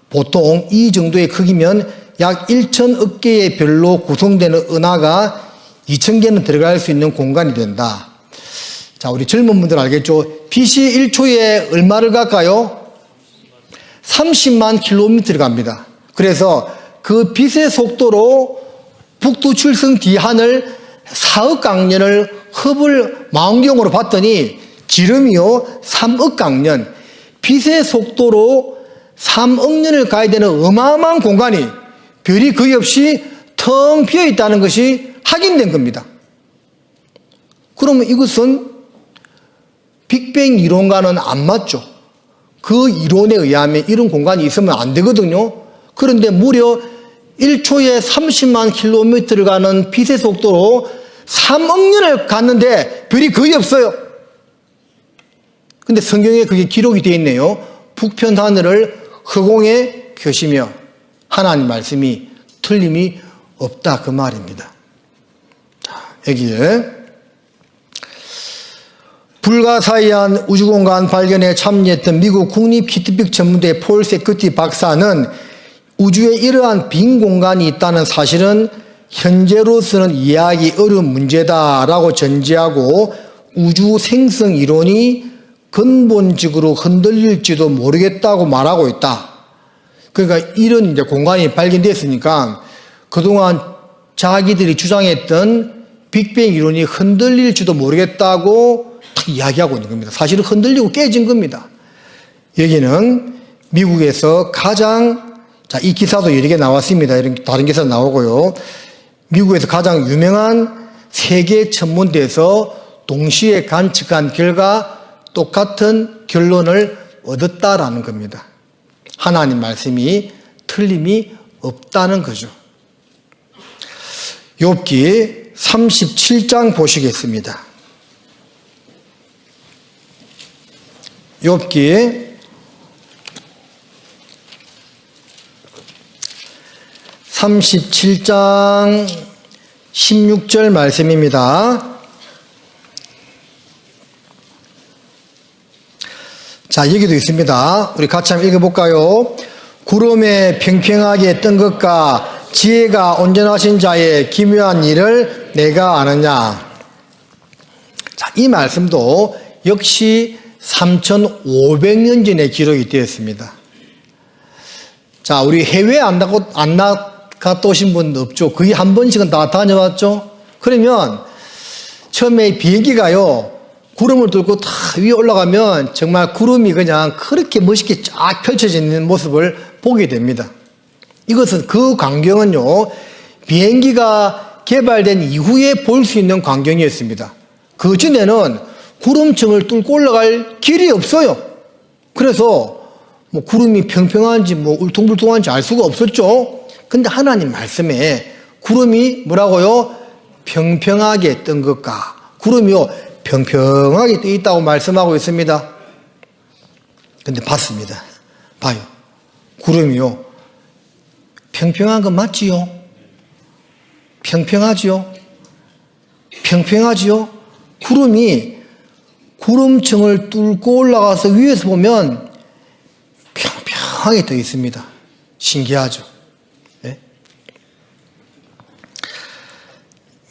보통 이 정도의 크기면 약 1,000억 개의 별로 구성되는 은하가 2,000개는 들어갈 수 있는 공간이 된다. 자, 우리 젊은 분들 알겠죠? 빛이 1초에 얼마를 갈까요? 30만 킬로미터를 갑니다. 그래서 그 빛의 속도로 북두 7성 D 하늘 4억 강년을 허블 망원경으로 봤더니 지름이요 3억 강년, 빛의 속도로 3억 년을 가야 되는 어마어마한 공간이 별이 거의 없이 텅 비어 있다는 것이 확인된 겁니다. 그러면 이것은 빅뱅 이론과는 안 맞죠. 그 이론에 의하면 이런 공간이 있으면 안 되거든요. 그런데 무려 1초에 30만 킬로미터를 가는 빛의 속도로 3억 년을 갔는데 별이 거의 없어요. 근데 성경에 그게 기록이 되어 있네요. 북편 하늘을 허공에 펴시며 하나님 말씀이 틀림이 없다 그 말입니다. 자, 여기에 불가사의한 우주공간 발견에 참여했던 미국 국립히트빅 전문대 폴 세크티 박사는 우주에 이러한 빈 공간이 있다는 사실은 현재로서는 이해하기 어려운 문제다라고 전제하고 우주 생성 이론이 근본적으로 흔들릴지도 모르겠다고 말하고 있다. 그러니까 이런 이제 공간이 발견됐으니까 그동안 자기들이 주장했던 빅뱅 이론이 흔들릴지도 모르겠다고 탁 이야기하고 있는 겁니다. 사실은 흔들리고 깨진 겁니다. 여기는 미국에서 가장, 자, 이 기사도 여러 개 나왔습니다. 이런 다른 기사 나오고요. 미국에서 가장 유명한 세계 천문대에서 동시에 관측한 결과 똑같은 결론을 얻었다라는 겁니다. 하나님 말씀이 틀림이 없다는 거죠. 욥기 37장 보시겠습니다. 욥기 37장 16절 말씀입니다. 자, 여기도 있습니다. 우리 같이 한번 읽어볼까요? 구름에 평평하게 뜬 것과 지혜가 온전하신 자의 기묘한 일을 내가 아느냐. 자, 이 말씀도 역시 3,500년 전에 기록이 되었습니다. 자, 우리 해외 안 나갔다 오신 분 없죠? 거의 한 번씩은 다 다녀왔죠? 그러면 처음에 비행기가요, 구름을 뚫고 다 위에 올라가면 정말 구름이 그냥 그렇게 멋있게 쫙 펼쳐져 있는 모습을 보게 됩니다. 이것은 그 광경은요, 비행기가 개발된 이후에 볼 수 있는 광경이었습니다. 그 전에는 구름층을 뚫고 올라갈 길이 없어요. 그래서 뭐 구름이 평평한지 뭐 울퉁불퉁한지 알 수가 없었죠. 근데 하나님 말씀에 구름이 뭐라고요? 평평하게 뜬 것과 구름이요 평평하게 떠 있다고 말씀하고 있습니다. 근데 봤습니다. 봐요. 구름이요 평평한 건 맞지요? 평평하지요? 평평하지요? 구름이 구름층을 뚫고 올라가서 위에서 보면 평평하게 떠 있습니다. 신기하죠? 네?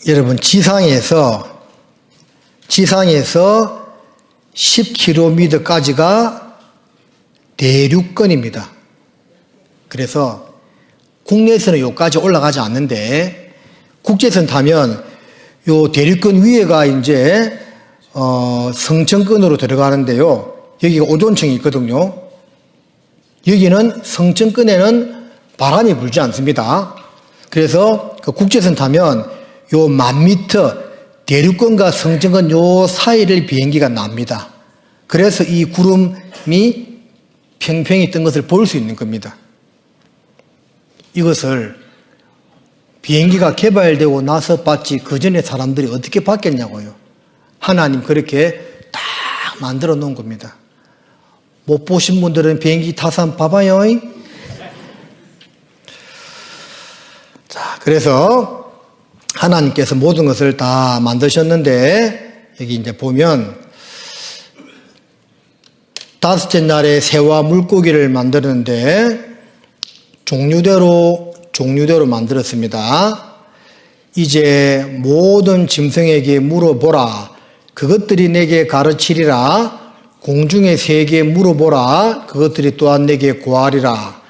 여러분, 지상에서 10km까지가 대륙권입니다. 그래서 국내에서는 여기까지 올라가지 않는데 국제선 타면 요 대륙권 위에가 이제 성층권으로 들어가는데요. 여기가 오존층이 있거든요. 여기는 성층권에는 바람이 불지 않습니다. 그래서 그 국제선 타면 요 10,000m 대륙권과 성층권 요 사이를 비행기가 납니다. 그래서 이 구름이 평평히 뜬 것을 볼 수 있는 겁니다. 이것을 비행기가 개발되고 나서 봤지 그 전에 사람들이 어떻게 봤겠냐고요. 하나님 그렇게 딱 만들어 놓은 겁니다. 못 보신 분들은 비행기 타서 한번 봐봐요. 자, 그래서 하나님께서 모든 것을 다 만드셨는데 여기 이제 보면 다섯째 날에 새와 물고기를 만드는데 종류대로 만들었습니다. 이제 모든 짐승에게 물어보라. 그것들이 내게 가르치리라. 공중의 새에게 물어보라. 그것들이 또한 내게 고하리라.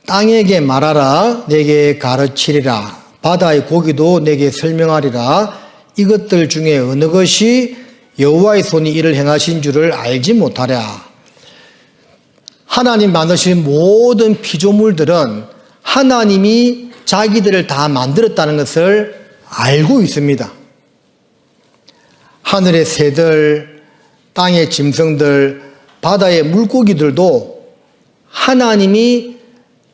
땅에게 말하라. 내게 가르치리라. 바다의 고기도 내게 설명하리라. 이것들 중에 어느 것이 여호와의 손이 이를 행하신 줄을 알지 못하랴. 하나님 만드신 모든 피조물들은 하나님이 자기들을 다 만들었다는 것을 알고 있습니다. 하늘의 새들, 땅의 짐승들, 바다의 물고기들도 하나님이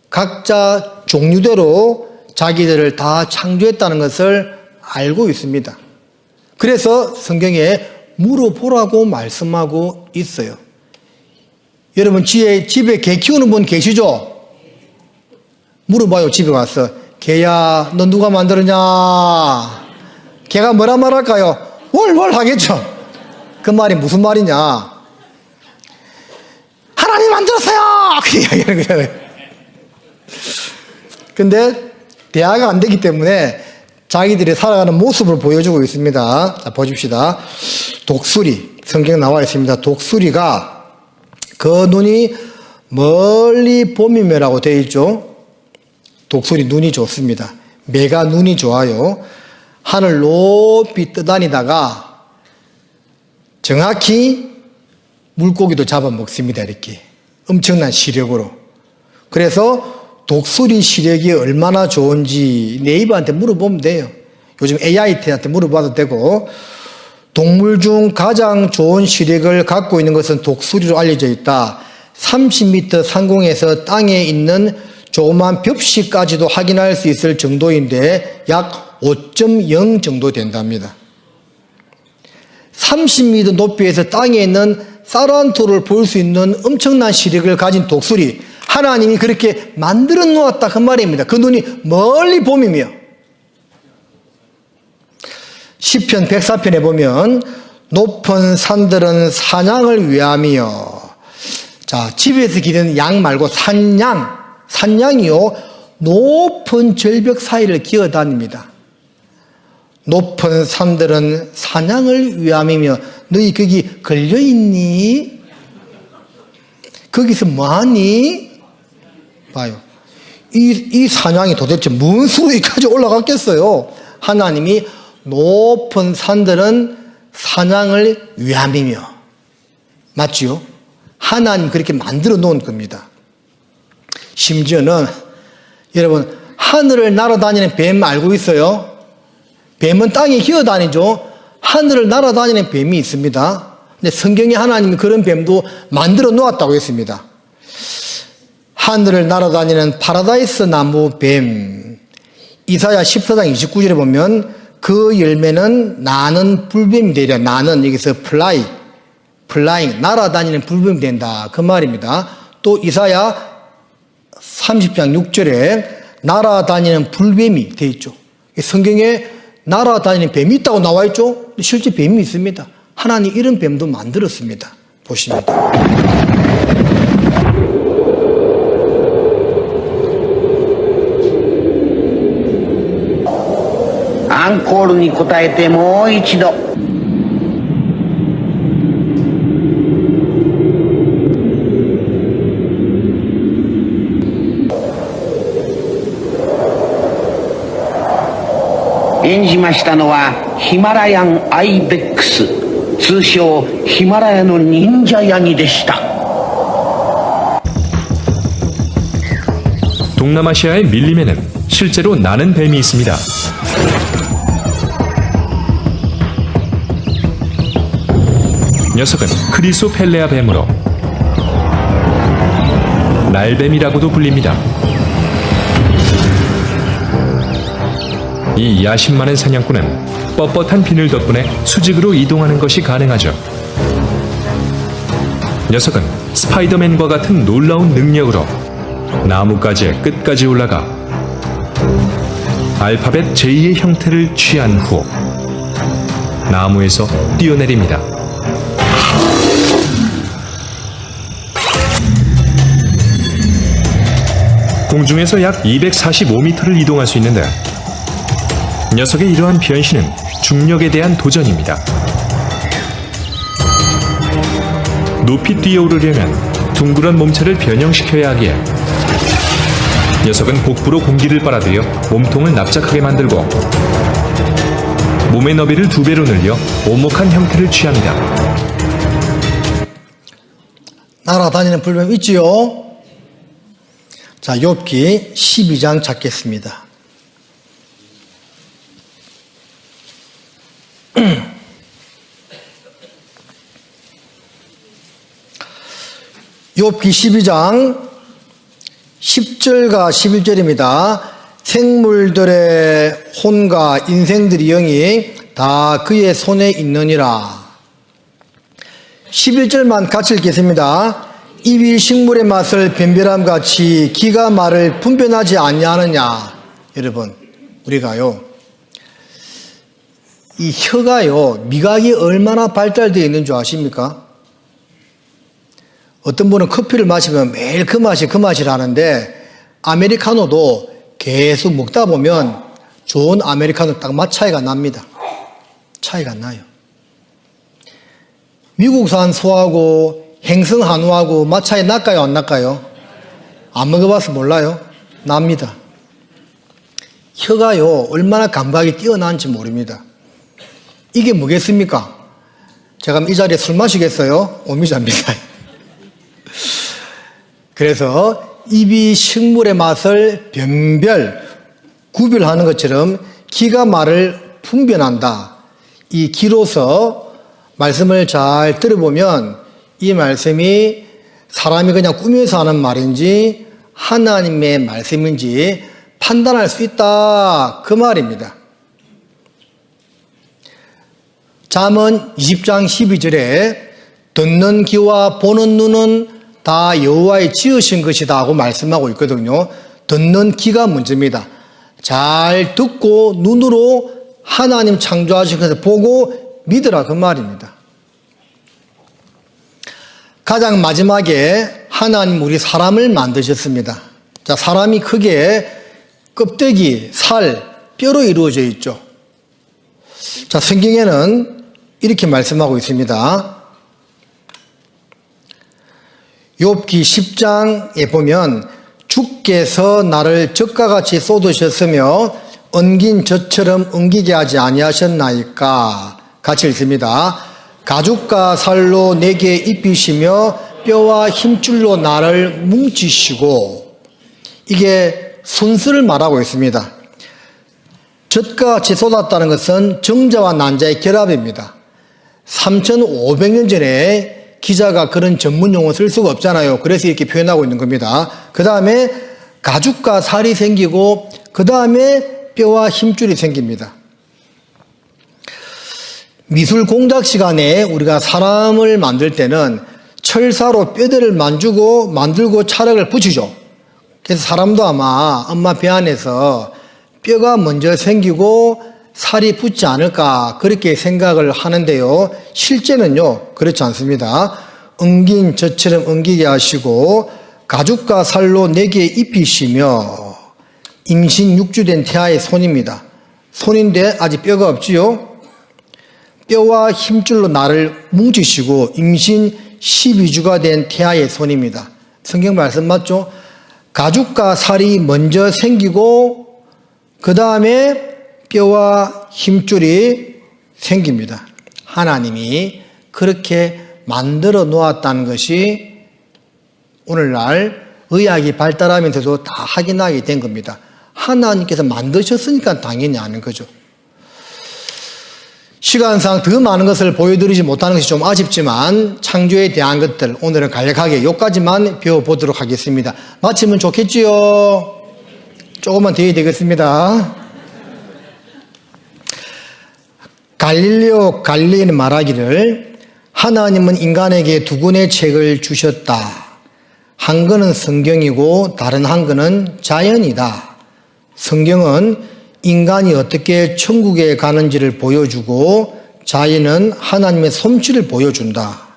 각자 종류대로 자기들을 다 창조했다는 것을 알고 있습니다. 그래서 성경에 물어보라고 말씀하고 있어요. 여러분 집에 개 키우는 분 계시죠? 물어봐요. 집에 가서 개야 너 누가 만들었냐? 개가 뭐라 말할까요? 월월 하겠죠. 그 말이 무슨 말이냐? 하나님 만들었어요! 그 이야기하는 거잖아요. 근데 대화가 안 되기 때문에 자기들이 살아가는 모습을 보여주고 있습니다. 자, 보십시다. 독수리, 성경에 나와 있습니다. 독수리가 그 눈이 멀리 봄이며라고 되어 있죠. 독수리 눈이 좋습니다. 매가 눈이 좋아요. 하늘 높이 떠다니다가 정확히 물고기도 잡아먹습니다. 이렇게 엄청난 시력으로. 그래서 독수리 시력이 얼마나 좋은지 네이버한테 물어보면 돼요. 요즘 AI한테 물어봐도 되고. 동물 중 가장 좋은 시력을 갖고 있는 것은 독수리로 알려져 있다. 30m 상공에서 땅에 있는 조그만 벽시까지도 확인할 수 있을 정도인데 약 5.0 정도 된답니다. 30m 높이에서 땅에 있는 쌀 한 토를 볼 수 있는 엄청난 시력을 가진 독수리, 하나님이 그렇게 만들어 놓았다 그 말입니다. 그 눈이 멀리 봄이며. 시편 104편에 보면 높은 산들은 사냥을 위함이요. 자, 집에서 기르는 양 말고 산양이요 높은 절벽 사이를 기어다닙니다. 높은 산들은 사냥을 위함이며 너희 거기 걸려있니? 거기서 뭐하니? 봐요. 이 사냥이 도대체 무슨 수로 여기까지 올라갔겠어요? 하나님이 높은 산들은 사냥을 위함이며. 맞지요? 하나님 그렇게 만들어 놓은 겁니다. 심지어는 여러분 하늘을 날아다니는 뱀 알고 있어요? 뱀은 땅에 기어다니죠. 하늘을 날아다니는 뱀이 있습니다. 근데 성경에 하나님이 그런 뱀도 만들어 놓았다고 했습니다. 하늘을 날아다니는 파라다이스 나무 뱀. 이사야 14장 29절에 보면 그 열매는 나는 불뱀이 되리라. 나는 여기서 플라잉 날아다니는 불뱀이 된다. 그 말입니다. 또 이사야 30장 6절에 날아다니는 불뱀이 되어 있죠. 성경에 날아다니는 뱀이 있다고 나와 있죠. 실제 뱀이 있습니다. 하나님 이런 뱀도 만들었습니다. 보십니다. 앙코르니 고타에테 모 이치도.演じましたのはヒマラヤンアイベックス、通称ヒマラヤの忍者ヤギでした。 동남아시아의 밀림에는 실제로 나는 뱀이 있습니다. 녀석은 크리소펠레아 뱀으로 날뱀이라고도 불립니다. 이 야심 많은 사냥꾼은 뻣뻣한 비늘 덕분에 수직으로 이동하는 것이 가능하죠. 녀석은 스파이더맨과 같은 놀라운 능력으로 나뭇가지의 끝까지 올라가 알파벳 J의 형태를 취한 후 나무에서 뛰어내립니다. 공중에서 약 245m를 이동할 수 있는데 녀석의 이러한 변신은 중력에 대한 도전입니다. 높이 뛰어오르려면 둥그런 몸체를 변형시켜야 하기에 녀석은 복부로 공기를 빨아들여 몸통을 납작하게 만들고 몸의 너비를 2배로 늘려 오목한 형태를 취합니다. 날아다니는 불뱀 있지요? 자, 욥기 12장 찾겠습니다. 욥기 12장 10절과 11절입니다. 생물들의 혼과 인생들의 영이 다 그의 손에 있느니라. 11절만 같이 읽겠습니다. 입이 식물의 맛을 변별함 같이 기가 말을 분별하지 아니하느냐. 여러분, 우리가요, 이 혀가요, 미각이 얼마나 발달되어 있는 줄 아십니까? 어떤 분은 커피를 마시면 매일 그 맛이라는데 아메리카노도 계속 먹다 보면 좋은 아메리카노 딱 맛 차이가 납니다. 차이가 나요. 미국산 소하고 행성 한우하고 맛 차이 날까요, 안 날까요? 안 먹어봐서 몰라요. 납니다. 혀가요, 얼마나 감각이 뛰어난지 모릅니다. 이게 뭐겠습니까? 제가 이 자리에 술 마시겠어요? 오미자입니다. 그래서 입이 식물의 맛을 구별하는 것처럼 기가 말을 분별한다. 이 기로서 말씀을 잘 들어보면 이 말씀이 사람이 그냥 꾸며서 하는 말인지 하나님의 말씀인지 판단할 수 있다. 그 말입니다. 잠언 20장 12절에 듣는 귀와 보는 눈은 다 여호와의 지으신 것이다 하고 말씀하고 있거든요. 듣는 귀가 문제입니다. 잘 듣고 눈으로 하나님 창조하신 것을 보고 믿으라 그 말입니다. 가장 마지막에 하나님 우리 사람을 만드셨습니다. 자, 사람이 크게 껍데기, 살, 뼈로 이루어져 있죠. 자, 성경에는 이렇게 말씀하고 있습니다. 욥기 10장에 보면 주께서 나를 젖과 같이 쏟으셨으며 엉긴 젖처럼 엉기게 하지 아니하셨나이까. 같이 읽습니다. 가죽과 살로 내게 입히시며 뼈와 힘줄로 나를 뭉치시고. 이게 순수를 말하고 있습니다. 젖과 같이 쏟았다는 것은 정자와 난자의 결합입니다. 3,500년 전에 기자가 그런 전문 용어 쓸 수가 없잖아요. 그래서 이렇게 표현하고 있는 겁니다. 그 다음에 가죽과 살이 생기고 그 다음에 뼈와 힘줄이 생깁니다. 미술 공작 시간에 우리가 사람을 만들 때는 철사로 뼈대를 만들고 찰흙을 붙이죠. 그래서 사람도 아마 엄마 배 안에서 뼈가 먼저 생기고 살이 붙지 않을까 그렇게 생각을 하는데요. 실제는요 그렇지 않습니다. 엉긴 젖처럼 엉기게 하시고 가죽과 살로 4개 입히시며 임신 6주 된 태아의 손입니다. 손인데 아직 뼈가 없지요. 뼈와 힘줄로 나를 뭉치시고 임신 12주가 된 태아의 손입니다. 성경 말씀 맞죠? 가죽과 살이 먼저 생기고 그 다음에 뼈와 힘줄이 생깁니다. 하나님이 그렇게 만들어 놓았다는 것이 오늘날 의학이 발달하면서도 다 확인하게 된 겁니다. 하나님께서 만드셨으니까 당연히 아는 거죠. 시간상 더 많은 것을 보여드리지 못하는 것이 좀 아쉽지만 창조에 대한 것들 오늘은 간략하게 여기까지만 배워보도록 하겠습니다. 마치면 좋겠지요? 조금만 더 해야 되겠습니다. 갈릴레오 갈릴레이는 말하기를 하나님은 인간에게 두 권의 책을 주셨다. 한 권은 성경이고 다른 한 권은 자연이다. 성경은 인간이 어떻게 천국에 가는지를 보여주고 자연은 하나님의 솜씨를 보여준다.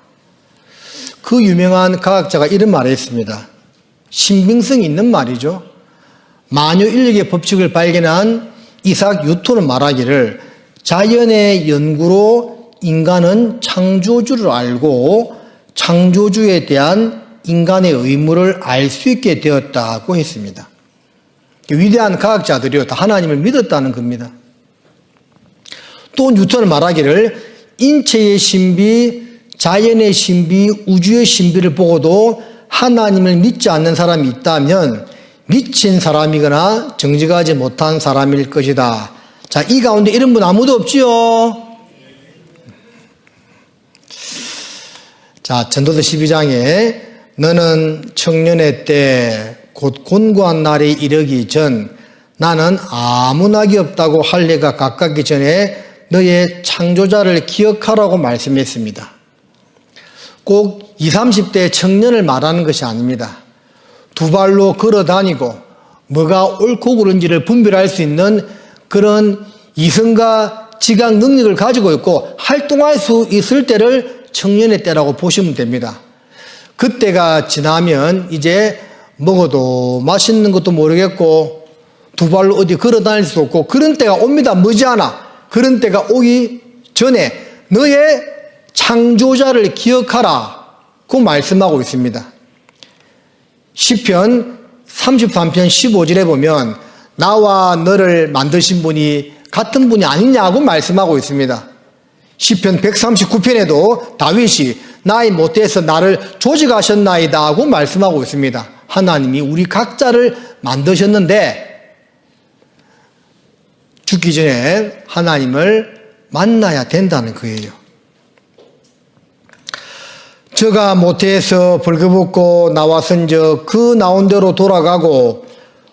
그 유명한 과학자가 이런 말을 했습니다. 신빙성이 있는 말이죠. 만유 인력의 법칙을 발견한 이삭 뉴턴은 말하기를 자연의 연구로 인간은 창조주를 알고 창조주에 대한 인간의 의무를 알 수 있게 되었다고 했습니다. 위대한 과학자들이요 다 하나님을 믿었다는 겁니다. 또 뉴턴은 말하기를 인체의 신비, 자연의 신비, 우주의 신비를 보고도 하나님을 믿지 않는 사람이 있다면 미친 사람이거나 정직하지 못한 사람일 것이다. 자, 이 가운데 이런 분 아무도 없지요? 자, 전도서 12장에 너는 청년의 때 곧 곤고한 날이 이르기 전 나는 아무 낙이 없다고 할 해가 가깝기 전에 너의 창조자를 기억하라고 말씀했습니다. 꼭 20, 30대 청년을 말하는 것이 아닙니다. 두 발로 걸어 다니고 뭐가 옳고 그른지를 분별할 수 있는 그런 이성과 지각 능력을 가지고 있고 활동할 수 있을 때를 청년의 때라고 보시면 됩니다. 그때가 지나면 이제 먹어도 맛있는 것도 모르겠고 두 발로 어디 걸어 다닐 수 없고 그런 때가 옵니다. 머지않아. 그런 때가 오기 전에 너의 창조자를 기억하라 고 말씀하고 있습니다. 시편 33편 15절에 보면 나와 너를 만드신 분이 같은 분이 아니냐고 말씀하고 있습니다. 시편 139편에도 다윗이 나의 못해서 나를 조직하셨나이다 하고 말씀하고 있습니다. 하나님이 우리 각자를 만드셨는데 죽기 전에 하나님을 만나야 된다는 거예요. 저가 모태에서 벌거벗고 나왔은즉 그 나온 대로 돌아가고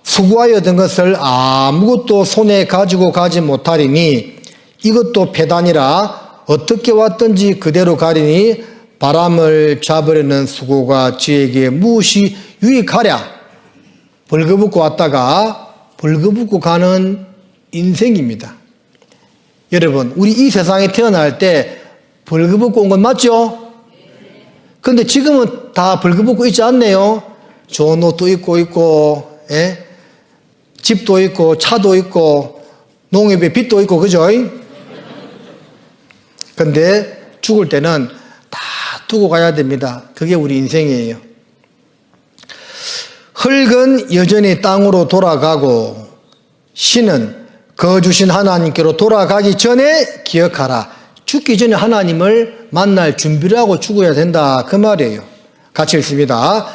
수고하여 얻은 것을 아무것도 손에 가지고 가지 못하리니 이것도 패단이라 어떻게 왔든지 그대로 가리니 바람을 잡으려는 수고가 저에게 무엇이 유익하랴. 벌거벗고 왔다가 벌거벗고 가는 인생입니다. 여러분, 우리 이 세상에 태어날 때 벌거벗고 온 건 맞죠? 그런데 지금은 다 벌거벗고 있지 않네요. 좋은 옷도 입고 예? 집도 있고 차도 있고 농협에 빚도 있고 그죠? 그런데 죽을 때는 다 두고 가야 됩니다. 그게 우리 인생이에요. 흙은 여전히 땅으로 돌아가고 신은 거주신 하나님께로 돌아가기 전에 기억하라. 죽기 전에 하나님을 만날 준비를 하고 죽어야 된다 그 말이에요. 같이 읽습니다.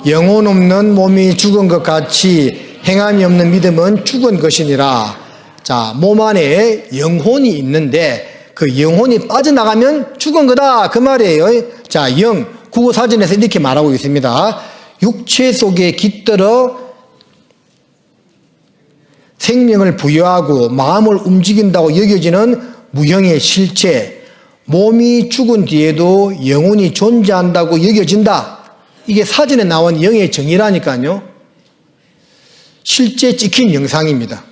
영혼 없는 몸이 죽은 것 같이 행함이 없는 믿음은 죽은 것이니라. 자, 몸 안에 영혼이 있는데 그 영혼이 빠져나가면 죽은 거다 그 말이에요. 자, 국어사전에서 이렇게 말하고 있습니다. 육체 속에 깃들어 생명을 부여하고 마음을 움직인다고 여겨지는 무형의 실체, 몸이 죽은 뒤에도 영혼이 존재한다고 여겨진다. 이게 사전에 나온 영의 정의라니까요. 실제 찍힌 영상입니다.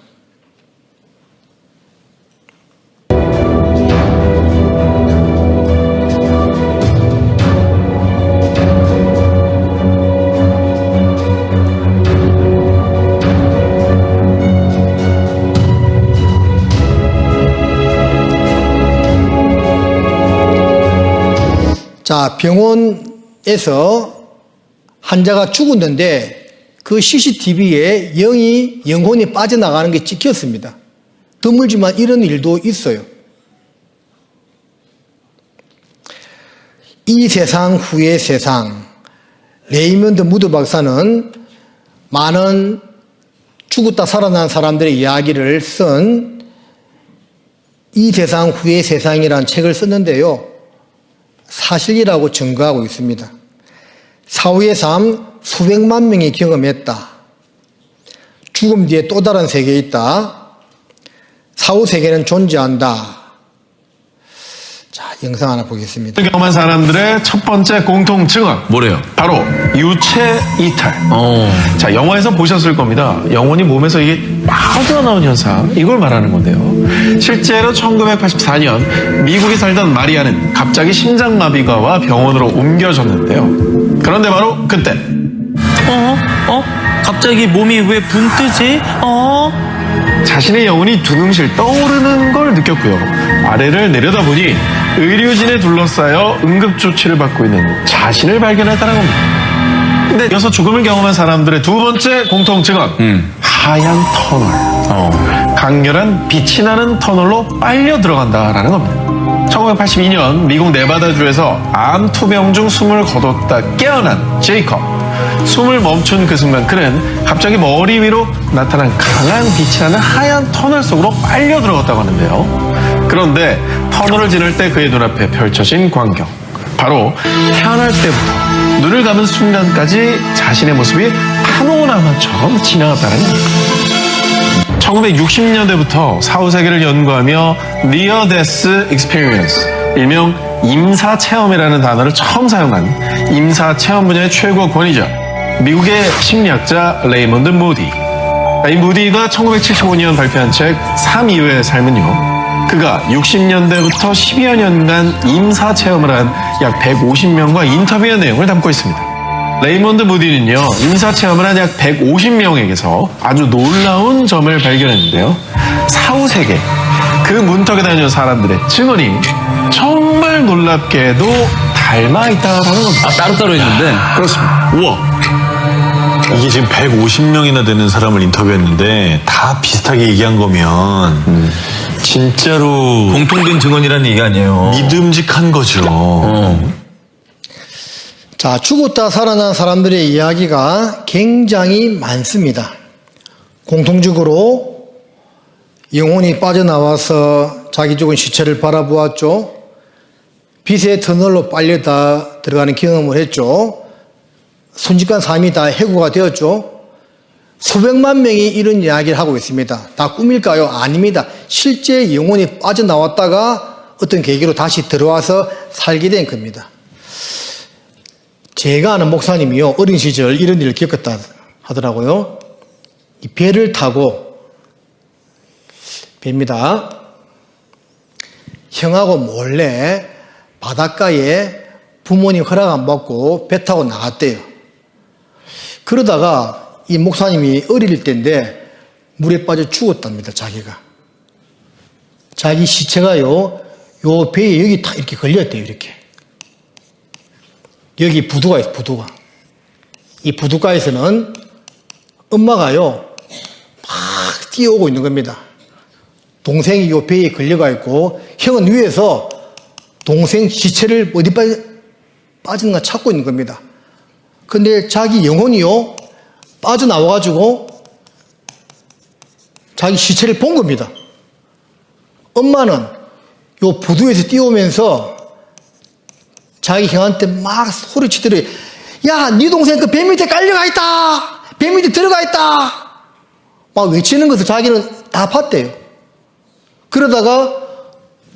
자, 병원에서 환자가 죽었는데 그 CCTV에 영혼이 빠져나가는 게 찍혔습니다. 드물지만 이런 일도 있어요. 이 세상 후의 세상. 레이먼드 무드 박사는 많은 죽었다 살아난 사람들의 이야기를 쓴 이 세상 후의 세상이라는 책을 썼는데요. 사실이라고 증거하고 있습니다. 사후의 삶 수백만 명이 경험했다. 죽음 뒤에 또 다른 세계에 있다. 사후 세계는 존재한다. 자, 영상 하나 보겠습니다. 경험한 사람들의 첫 번째 공통 증언. 뭐래요? 바로 유체 이탈. 자, 영화에서 보셨을 겁니다. 영혼이 몸에서 이게 빠져나온 현상. 이걸 말하는 건데요. 실제로 1984년 미국에 살던 마리아는 갑자기 심장마비가 와 병원으로 옮겨졌는데요. 그런데 바로 그때. 갑자기 몸이 왜 붕 뜨지? 자신의 영혼이 두둥실 떠오르는 걸 느꼈고요. 아래를 내려다보니 의료진에 둘러싸여 응급조치를 받고 있는 자신을 발견했다는 겁니다. 근데 이어서 죽음을 경험한 사람들의 두 번째 공통 증언. 하얀 터널. 강렬한 빛이 나는 터널로 빨려 들어간다라는 겁니다. 1982년 미국 네바다주에서 암 투병 중 숨을 거뒀다 깨어난 제이컵. 숨을 멈춘 그 순간 그는 갑자기 머리 위로 나타난 강한 빛이 나는 하얀 터널 속으로 빨려 들어갔다고 하는데요. 그런데 터널을 지날 때 그의 눈앞에 펼쳐진 광경. 바로 태어날 때부터 눈을 감은 순간까지 자신의 모습이 파노라마처럼 지나갔다는 겁니다. 1960년대부터 사후세계를 연구하며 Near Death Experience, 일명 임사체험이라는 단어를 처음 사용한 임사체험 분야의 최고 권위자, 미국의 심리학자 레이먼드 무디. 이 무디가 1975년 발표한 책 3 이후의 삶은요, 그가 60년대부터 10여 년간 임사체험을 한 약 150명과 인터뷰한 내용을 담고 있습니다. 레이먼드 무디는요, 임사체험을 한 약 150명에게서 아주 놀라운 점을 발견했는데요. 사후세계, 그 문턱에 다니는 사람들의 증언이 정말 놀랍게도 닮아 있다는 겁니다. 따로따로 있는데? 그렇습니다. 우와. 이게 지금 150명이나 되는 사람을 인터뷰했는데 다 비슷하게 얘기한 거면 진짜로 공통된 증언이라는 얘기 아니에요. 믿음직한 거죠. 자, 죽었다 살아난 사람들의 이야기가 굉장히 많습니다. 공통적으로 영혼이 빠져나와서 자기 죽은 시체를 바라보았죠. 빛의 터널로 빨려 다 들어가는 경험을 했죠. 순직한 삶이 다 해고가 되었죠. 수백만 명이 이런 이야기를 하고 있습니다. 다 꿈일까요? 아닙니다. 실제 영혼이 빠져나왔다가 어떤 계기로 다시 들어와서 살게 된 겁니다. 제가 아는 목사님이요, 어린 시절 이런 일을 겪었다 하더라고요. 이 배를 타고, 배입니다. 형하고 몰래 바닷가에 부모님 허락 안 받고 배 타고 나갔대요. 그러다가 이 목사님이 어릴 때인데 물에 빠져 죽었답니다, 자기가. 자기 시체가요, 요 배에 여기 딱 이렇게 걸렸대요, 이렇게. 여기 부두가 있어요, 부두가. 이 부두가에서는 엄마가요, 막 뛰어오고 있는 겁니다. 동생이 요 배에 걸려가 있고, 형은 위에서 동생 시체를 어디 빠지는가 찾고 있는 겁니다. 근데 자기 영혼이요, 빠져나와가지고 자기 시체를 본 겁니다. 엄마는 요 부두에서 뛰어오면서 자기 형한테 막 소리치더래. 야, 네 동생 그 배 밑에 깔려가 있다! 배 밑에 들어가 있다! 막 외치는 것을 자기는 다 봤대요. 그러다가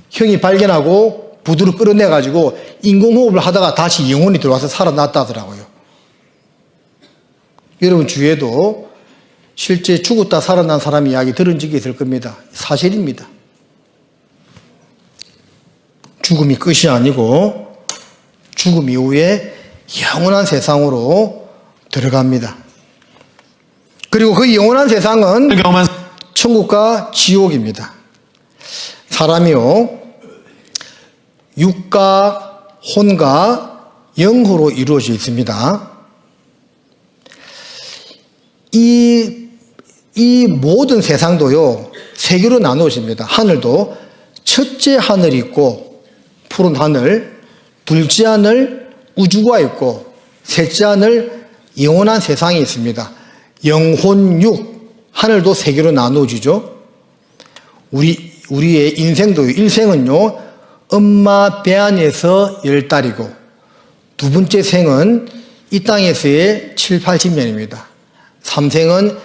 형이 발견하고 부두를 끌어내가지고 인공호흡을 하다가 다시 영혼이 들어와서 살아났다 하더라고요. 여러분 주위에도 실제 죽었다 살아난 사람 이야기 들은 적이 있을 겁니다. 사실입니다. 죽음이 끝이 아니고 죽음 이후에 영원한 세상으로 들어갑니다. 그리고 그 영원한 세상은 천국과 지옥입니다. 사람이요, 육과 혼과 영으로 이루어져 있습니다. 이 모든 세상도요, 세 개로 나누어집니다. 하늘도 첫째 하늘이 있고 푸른 하늘, 둘째 하늘 우주가 있고 셋째 하늘 영원한 세상이 있습니다. 영혼육, 하늘도 세 개로 나누어지죠. 우리의 인생도요, 일생은요, 엄마 배 안에서 10달이고 두 번째 생은 이 땅에서의 7, 80년입니다. 3생은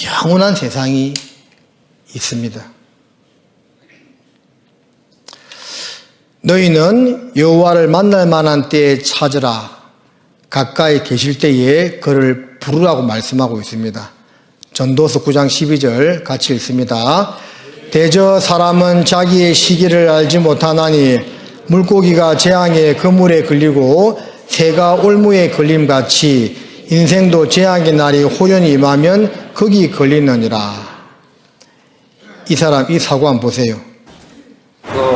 영원한 세상이 있습니다. 너희는 여호와를 만날 만한 때에 찾으라. 가까이 계실 때에 그를 부르라고 말씀하고 있습니다. 전도서 9장 12절 같이 읽습니다. 대저 사람은 자기의 시기를 알지 못하나니 물고기가 재앙의 그물에 걸리고 새가 올무에 걸림같이 인생도 재앙의 날이 호연히 임하면 거기 걸리느니라. 이 사고 한번 보세요.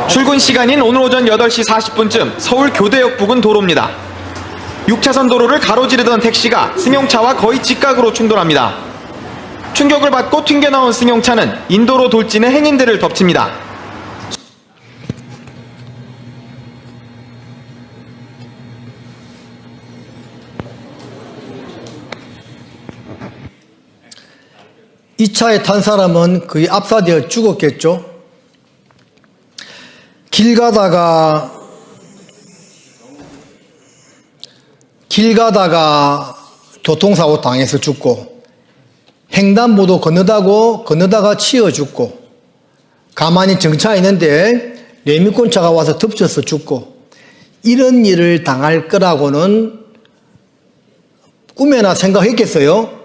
출근 시간인 오늘 오전 8시 40분쯤 서울 교대역 부근 도로입니다. 6차선 도로를 가로지르던 택시가 승용차와 거의 직각으로 충돌합니다. 충격을 받고 튕겨나온 승용차는 인도로 돌진해 행인들을 덮칩니다. 이 차에 탄 사람은 거의 압사되어 죽었겠죠. 길 가다가 교통사고 당해서 죽고, 횡단보도 건너다가 치여 죽고, 가만히 정차해 있는데 레미콘차가 와서 덮쳐서 죽고, 이런 일을 당할 거라고는 꿈에나 생각했겠어요?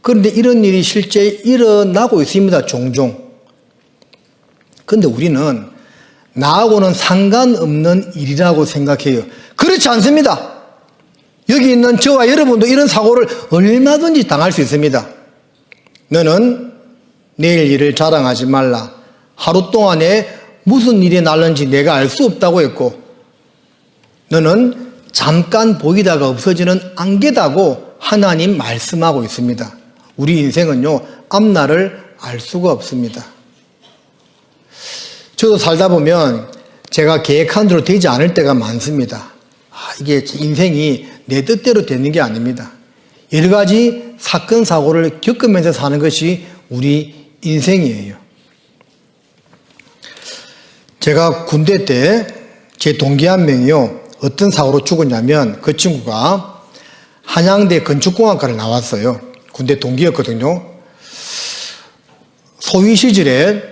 그런데 이런 일이 실제 일어나고 있습니다. 종종. 그런데 우리는 나하고는 상관없는 일이라고 생각해요. 그렇지 않습니다. 여기 있는 저와 여러분도 이런 사고를 얼마든지 당할 수 있습니다. 너는 내일 일을 자랑하지 말라. 하루 동안에 무슨 일이 날는지 내가 알 수 없다고 했고, 너는 잠깐 보이다가 없어지는 안개다고 하나님 말씀하고 있습니다. 우리 인생은요, 앞날을 알 수가 없습니다. 저도 살다 보면 제가 계획한 대로 되지 않을 때가 많습니다. 이게 인생이 내 뜻대로 되는 게 아닙니다. 여러 가지 사건, 사고를 겪으면서 사는 것이 우리 인생이에요. 제가 군대 때 제 동기 한 명이요, 어떤 사고로 죽었냐면, 그 친구가 한양대 건축공학과를 나왔어요. 군대 동기였거든요. 소위 시절에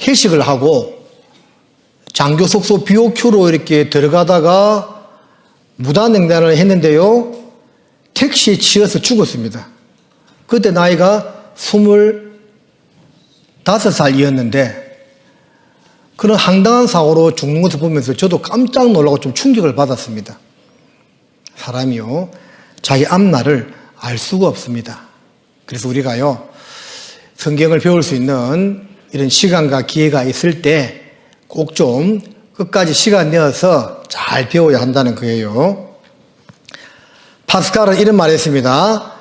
회식을 하고 장교 숙소 BOQ로 이렇게 들어가다가 무단횡단을 했는데요, 택시에 치여서 죽었습니다. 그때 나이가 25살이었는데 그런 황당한 사고로 죽는 것을 보면서 저도 깜짝 놀라고 좀 충격을 받았습니다. 사람이요, 자기 앞날을 알 수가 없습니다. 그래서 우리가요, 성경을 배울 수 있는 이런 시간과 기회가 있을 때 꼭 좀 끝까지 시간 내어서 잘 배워야 한다는 거예요. 파스칼은 이런 말을 했습니다.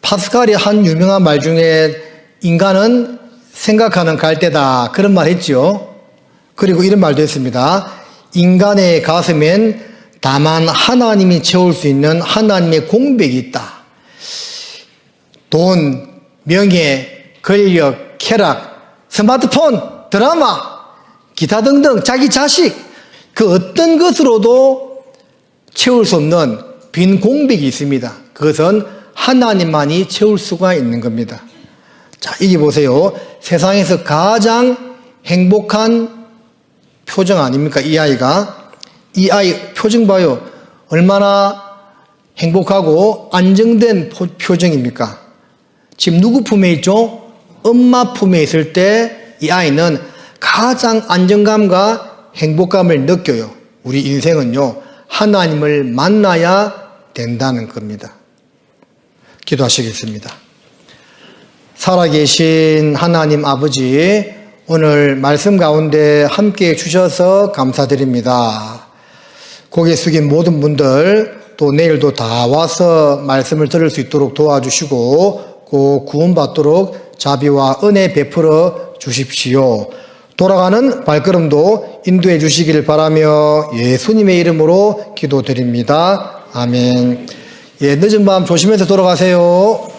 파스칼이 한 유명한 말 중에 인간은 생각하는 갈대다, 그런 말 했죠. 그리고 이런 말도 했습니다. 인간의 가슴엔 다만 하나님이 채울 수 있는 하나님의 공백이 있다. 돈, 명예, 권력, 쾌락, 스마트폰, 드라마, 기타 등등 자기 자식 그 어떤 것으로도 채울 수 없는 빈 공백이 있습니다. 그것은 하나님만이 채울 수가 있는 겁니다. 자, 이게 보세요. 세상에서 가장 행복한 표정 아닙니까? 이 아이가. 이 아이 표정 봐요. 얼마나 행복하고 안정된 표정입니까? 지금 누구 품에 있죠? 엄마 품에 있을 때 이 아이는 가장 안정감과 행복감을 느껴요. 우리 인생은요, 하나님을 만나야 된다는 겁니다. 기도하시겠습니다. 살아계신 하나님 아버지, 오늘 말씀 가운데 함께 해 주셔서 감사드립니다. 고개 숙인 모든 분들, 또 내일도 다 와서 말씀을 들을 수 있도록 도와주시고 꼭 구원받도록 자비와 은혜 베풀어 주십시오. 돌아가는 발걸음도 인도해 주시기를 바라며 예수님의 이름으로 기도드립니다. 아멘. 예, 늦은 밤 조심해서 돌아가세요.